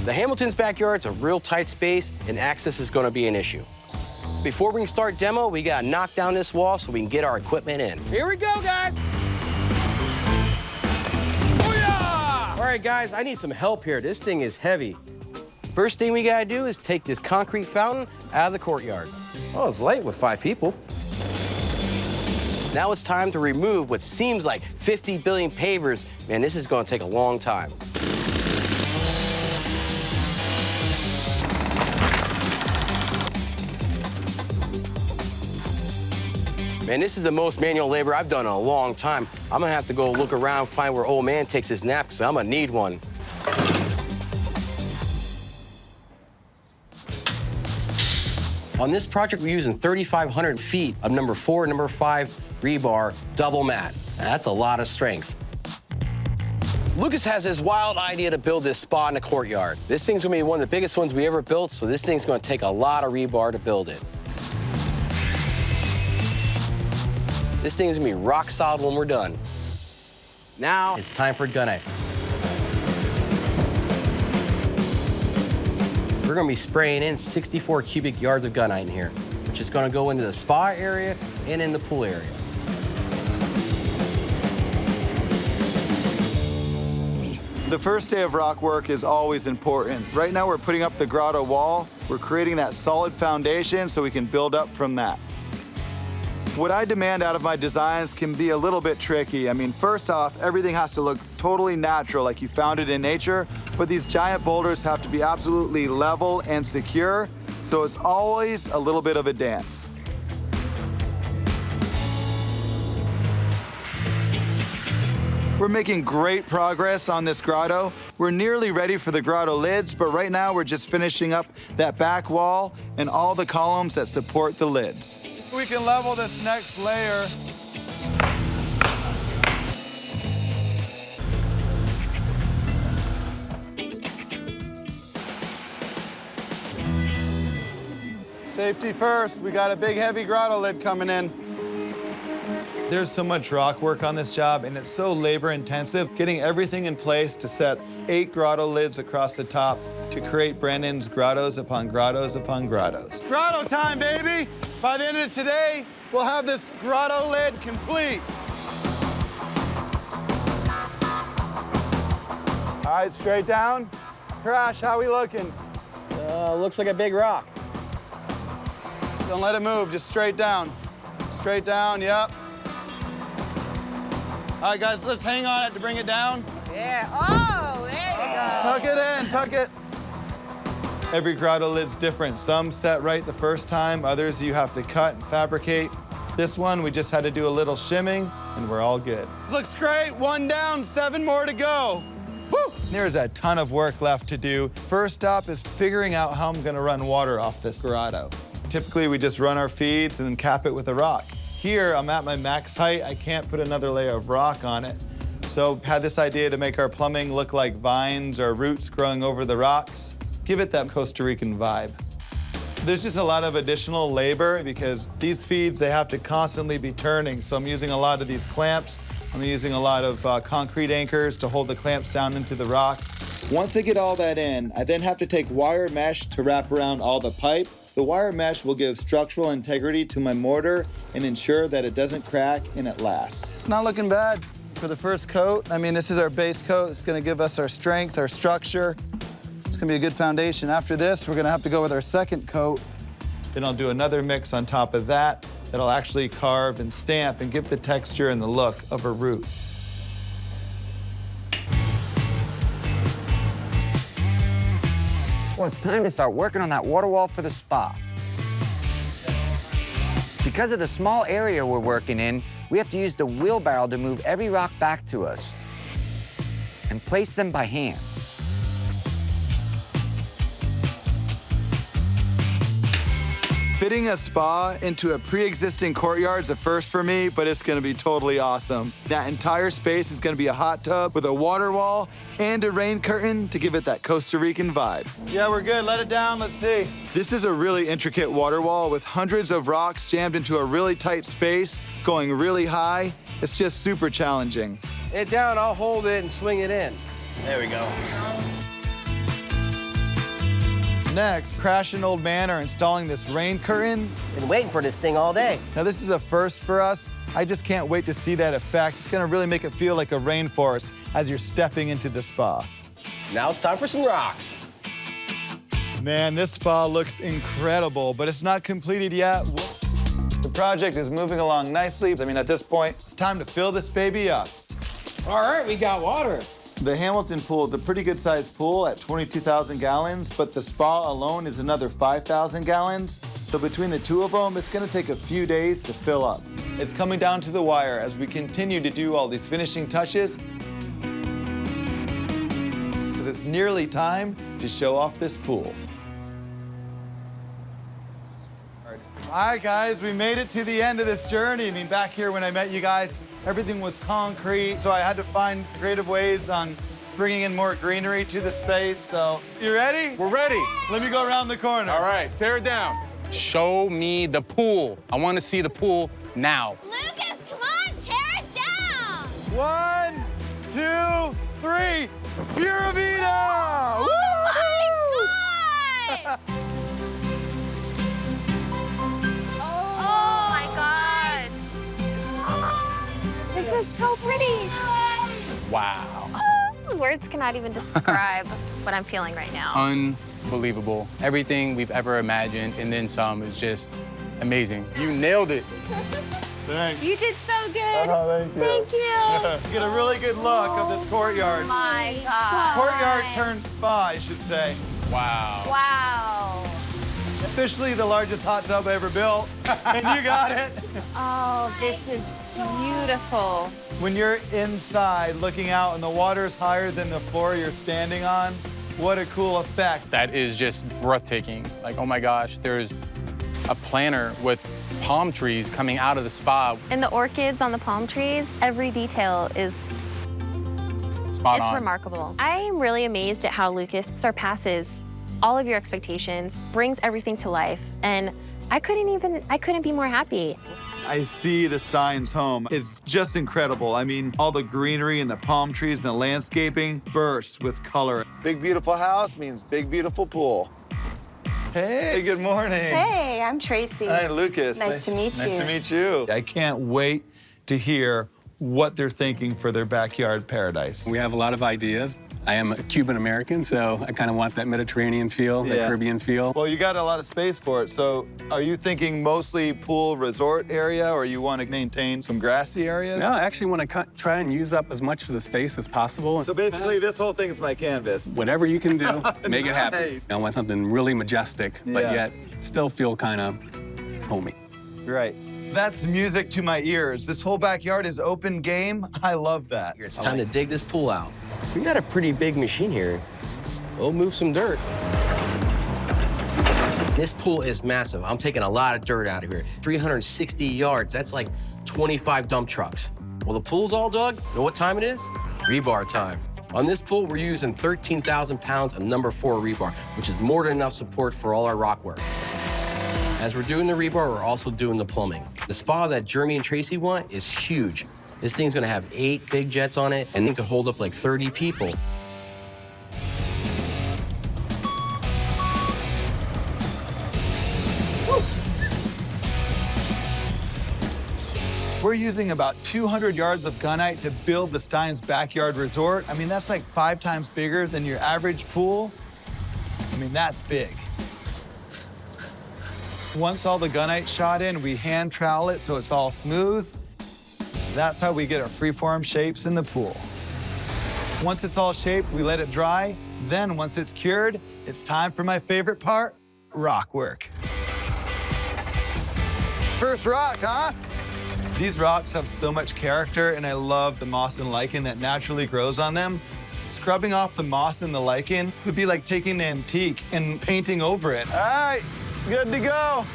The Hamilton's backyard's a real tight space, and access is going to be an issue. Before we can start demo, we got to knock down this wall so we can get our equipment in. Here we go, guys. All right, guys, I need some help here. This thing is heavy. First thing we gotta do is take this concrete fountain out of the courtyard. Oh, it's light with 5 people. Now it's time to remove what seems like 50 billion pavers. Man, this is gonna take a long time. Man, this is the most manual labor I've done in a long time. I'm gonna have to go look around, find where old man takes his nap, because I'm gonna need one. On this project, we're using 3,500 feet of number 4 and number 5 rebar double mat. Now, that's a lot of strength. Lucas has this wild idea to build this spa in the courtyard. This thing's gonna be one of the biggest ones we ever built, so this thing's gonna take a lot of rebar to build it. This thing's gonna be rock solid when we're done. Now, it's time for gunite. We're gonna be spraying in 64 cubic yards of gunite in here, which is gonna go into the spa area and in the pool area. The first day of rock work is always important. Right now, we're putting up the grotto wall. We're creating that solid foundation so we can build up from that. What I demand out of my designs can be a little bit tricky. I mean, first off, everything has to look totally natural, like you found it in nature, but these giant boulders have to be absolutely level and secure, so it's always a little bit of a dance. We're making great progress on this grotto. We're nearly ready for the grotto lids, but right now we're just finishing up that back wall and all the columns that support the lids. We can level this next layer. Safety first. We got a big, heavy grotto lid coming in. There's so much rock work on this job, and it's so labor intensive, getting everything in place to set 8 grotto lids across the top to create Brandon's grottos upon grottos upon grottos. Grotto time, baby! By the end of today, we'll have this grotto lid complete. All right, straight down. Crash, how we looking? Looks like a big rock. Don't let it move, just straight down. Straight down, yep. All right, guys, let's hang on it to bring it down. Yeah, oh, there you go. Tuck it in, tuck it. Every grotto lid's different. Some set right the first time, others you have to cut and fabricate. This one, we just had to do a little shimming, and we're all good. Looks great, 1 down, 7 more to go. Woo! There's a ton of work left to do. First stop is figuring out how I'm gonna run water off this grotto. Typically, we just run our feeds and then cap it with a rock. Here, I'm at my max height. I can't put another layer of rock on it. So had this idea to make our plumbing look like vines or roots growing over the rocks. Give it that Costa Rican vibe. There's just a lot of additional labor because these feeds, they have to constantly be turning. So I'm using a lot of these clamps. I'm using a lot of concrete anchors to hold the clamps down into the rock. Once I get all that in, I then have to take wire mesh to wrap around all the pipe. The wire mesh will give structural integrity to my mortar and ensure that it doesn't crack and it lasts. It's not looking bad for the first coat. I mean, this is our base coat. It's gonna give us our strength, our structure. It's gonna be a good foundation. After this, we're gonna have to go with our second coat. Then I'll do another mix on top of that that'll actually carve and stamp and give the texture and the look of a root. Well, it's time to start working on that water wall for the spa. Because Because of the small area we're working in, we have to use the wheelbarrow to move every rock back to us and place them by hand. Fitting a spa into a pre-existing courtyard is a first for me, but it's gonna be totally awesome. That entire space is gonna be a hot tub with a water wall and a rain curtain to give it that Costa Rican vibe. Yeah, we're good, let it down, let's see. This is a really intricate water wall with hundreds of rocks jammed into a really tight space, going really high. It's just super challenging. It down, I'll hold it and swing it in. There we go. Next, Crash and Old Man are installing this rain curtain. Been waiting for this thing all day. Now, this is a first for us. I just can't wait to see that effect. It's gonna really make it feel like a rainforest as you're stepping into the spa. Now it's time for some rocks. Man, this spa looks incredible, but it's not completed yet. The project is moving along nicely. I mean, at this point, it's time to fill this baby up. All right, we got water. The Hamilton pool is a pretty good sized pool at 22,000 gallons, but the spa alone is another 5,000 gallons. So between the two of them, it's gonna take a few days to fill up. It's coming down to the wire as we continue to do all these finishing touches, because it's nearly time to show off this pool. All right, guys, we made it to the end of this journey. I mean, back here when I met you guys, everything was concrete, so I had to find creative ways on bringing in more greenery to the space. So, you ready? We're ready. Let me go around the corner. All right, tear it down. Show me the pool. I want to see the pool now. Lucas, come on, tear it down. 1, 2, 3, Pura Vida! Oh my God! Oh my God. This is so pretty. Wow. Words cannot even describe what I'm feeling right now. Unbelievable. Everything we've ever imagined and then some is just amazing. You nailed it. Thanks. You did so good. Oh, thank you. Thank you. Get a really good look of this courtyard. Oh my God. Courtyard turned spa, I should say. Wow. Wow. Officially the largest hot tub I ever built, and you got it. Oh, this is beautiful. When you're inside looking out and the water is higher than the floor you're standing on, what a cool effect. That is just breathtaking. Like, oh my gosh, there's a planter with palm trees coming out of the spa. And the orchids on the palm trees, every detail is spot on. It's remarkable. I am really amazed at how Lucas surpasses all of your expectations, brings everything to life, and I couldn't be more happy. I see the Stein's home. It's just incredible. I mean, all the greenery and the palm trees and the landscaping bursts with color. Big, beautiful house means big, beautiful pool. Hey, good morning. Hey, I'm Tracy. Hi, Lucas. Nice to meet you. Nice to meet you. I can't wait to hear what they're thinking for their backyard paradise. We have a lot of ideas. I am a Cuban American, so I kind of want that Mediterranean feel, that Caribbean feel. Well, you got a lot of space for it. So are you thinking mostly pool resort area, or you want to maintain some grassy areas? No, I actually want to try and use up as much of the space as possible. So basically, this whole thing is my canvas. Whatever you can do, make it happen. Nice. I want something really majestic, but yet still feel kind of homey. Right. That's music to my ears. This whole backyard is open game. I love that. It's time to dig this pool out. We got a pretty big machine here. We'll move some dirt. This pool is massive. I'm taking a lot of dirt out of here. 360 yards, that's like 25 dump trucks. Well, the pool's all dug. You know what time it is? Rebar time. On this pool, we're using 13,000 pounds of number 4 rebar, which is more than enough support for all our rock work. As we're doing the rebar, we're also doing the plumbing. The spa that Jeremy and Tracy want is huge. This thing's gonna have 8 big jets on it, and it can hold up like 30 people. We're using about 200 yards of gunite to build the Stein's backyard resort. I mean, that's like 5 times bigger than your average pool. I mean, that's big. Once all the gunite's shot in, we hand trowel it so it's all smooth. That's how we get our freeform shapes in the pool. Once it's all shaped, we let it dry. Then once it's cured, it's time for my favorite part, rock work. First rock, huh? These rocks have so much character, and I love the moss and lichen that naturally grows on them. Scrubbing off the moss and the lichen would be like taking an antique and painting over it. All right, good to go.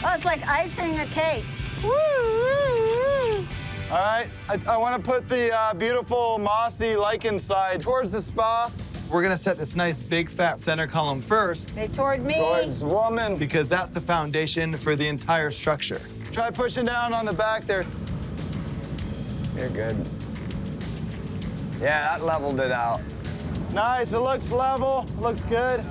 Oh, it's like icing a cake. Woo, woo, woo. All right, I want to put the beautiful mossy lichen side towards the spa. We're gonna set this nice big fat center column first. They toward me. Towards the woman. Because that's the foundation for the entire structure. Try pushing down on the back there. You're good. Yeah, that leveled it out. Nice, it looks level, looks good.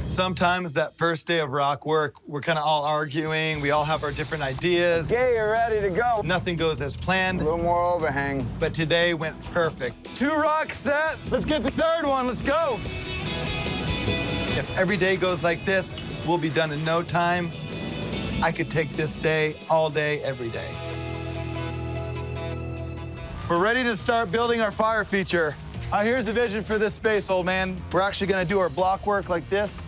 Sometimes that first day of rock work, we're kind of all arguing. We all have our different ideas. Okay, you're ready to go. Nothing goes as planned. A little more overhang. But today went perfect. 2 rocks set. Let's get the 3rd one. Let's go. If every day goes like this, we'll be done in no time. I could take this day, all day, every day. We're ready to start building our fire feature. Here's the vision for this space, old man. We're actually gonna do our block work like this,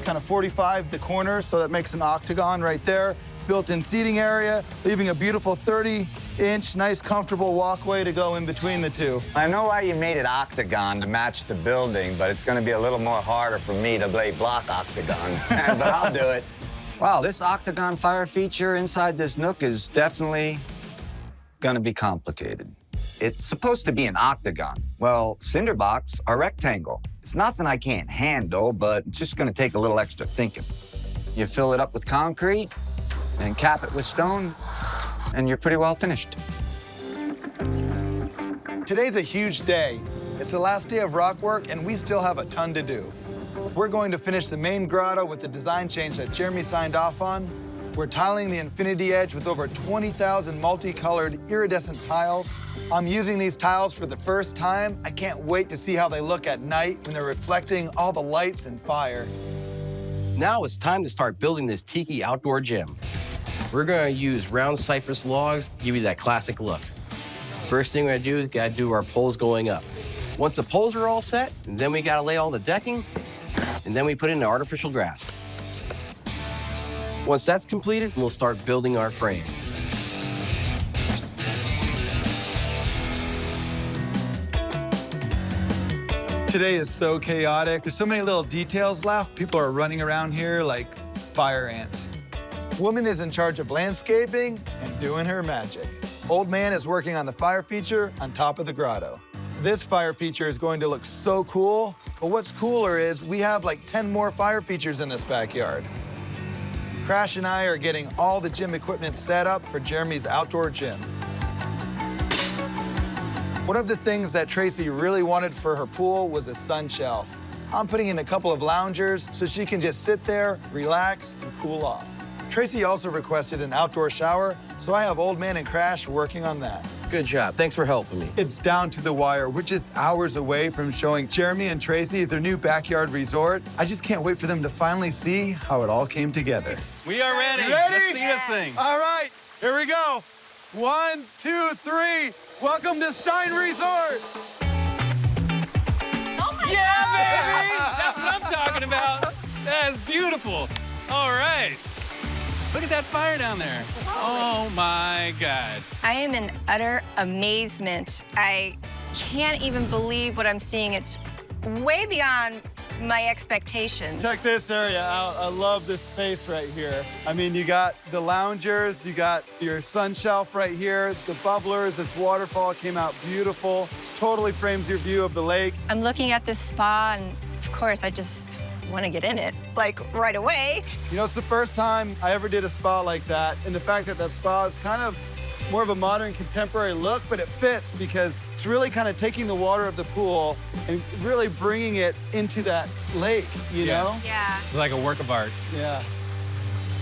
kind of 45 the corners, so that makes an octagon right there. Built-in seating area, leaving a beautiful 30-inch, nice, comfortable walkway to go in between the two. I know why you made it octagon to match the building, but it's gonna be a little more harder for me to play block octagon, but I'll do it. Wow, this octagon fire feature inside this nook is definitely gonna be complicated. It's supposed to be an octagon. Well, cinder blocks are rectangle. It's nothing I can't handle, but it's just gonna take a little extra thinking. You fill it up with concrete and cap it with stone, and you're pretty well finished. Today's a huge day. It's the last day of rock work, and we still have a ton to do. We're going to finish the main grotto with the design change that Jeremy signed off on. We're tiling the infinity edge with over 20,000 multicolored iridescent tiles. I'm using these tiles for the first time. I can't wait to see how they look at night when they're reflecting all the lights and fire. Now it's time to start building this tiki outdoor gym. We're gonna use round cypress logs to give you that classic look. First thing we're gonna do is gotta do our poles going up. Once the poles are all set, then we gotta lay all the decking, and then we put in the artificial grass. Once that's completed, we'll start building our frame. Today is so chaotic. There's so many little details left. People are running around here like fire ants. Woman is in charge of landscaping and doing her magic. Old man is working on the fire feature on top of the grotto. This fire feature is going to look so cool, but what's cooler is we have like 10 more fire features in this backyard. Crash and I are getting all the gym equipment set up for Jeremy's outdoor gym. One of the things that Tracy really wanted for her pool was a sun shelf. I'm putting in a couple of loungers so she can just sit there, relax, and cool off. Tracy also requested an outdoor shower, so I have Old Man and Crash working on that. Good job. Thanks for helping me. It's down to the wire. We're just hours away from showing Jeremy and Tracy their new backyard resort. I just can't wait for them to finally see how it all came together. We are ready. You ready? Let's see this thing. All right, here we go. 1, 2, 3. Welcome to Stein Resort. Yeah, baby! That's what I'm talking about. That is beautiful. All right. Look at that fire down there. Oh, my God. I am in utter amazement. I can't even believe what I'm seeing. It's way beyond my expectations. Check this area out. I love this space right here. I mean, you got the loungers, you got your sun shelf right here, the bubblers, this waterfall came out beautiful. Totally frames your view of the lake. I'm looking at this spa, and of course, I just want to get in it, like right away. You know, it's the first time I ever did a spa like that, and the fact that that spa is kind of more of a modern contemporary look, but it fits because it's really kind of taking the water of the pool and really bringing it into that lake, you know? Yeah. It's like a work of art. Yeah.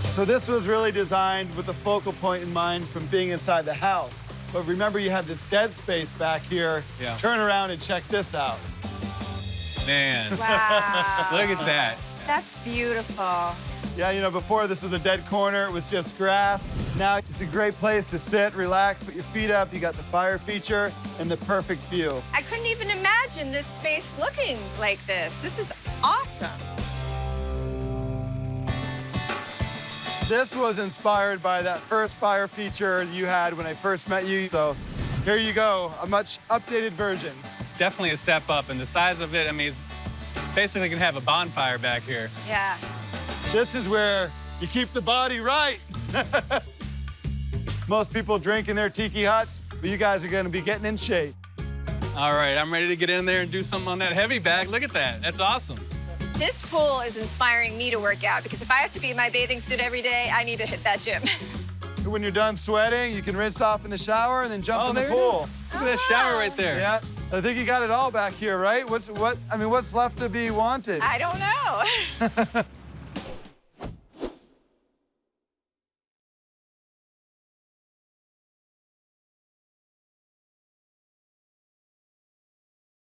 So this was really designed with a focal point in mind from being inside the house. But remember, you have this dead space back here. Yeah. Turn around and check this out. Man. Wow. Look at that. That's beautiful. Yeah, you know, before this was a dead corner, it was just grass. Now it's a great place to sit, relax, put your feet up. You got the fire feature and the perfect view. I couldn't even imagine this space looking like this. This is awesome. This was inspired by that first fire feature you had when I first met you. So here you go, a much updated version. Definitely a step up, and the size of it, I mean, it's basically gonna have a bonfire back here. Yeah. This is where you keep the body right. Most people drink in their tiki huts, but you guys are gonna be getting in shape. All right, I'm ready to get in there and do something on that heavy bag. Look at that, that's awesome. This pool is inspiring me to work out because if I have to be in my bathing suit every day, I need to hit that gym. When you're done sweating, you can rinse off in the shower and then jump in the there it pool. is. Look at that shower right there. Yeah, I think you got it all back here, right? What's left to be wanted? I don't know.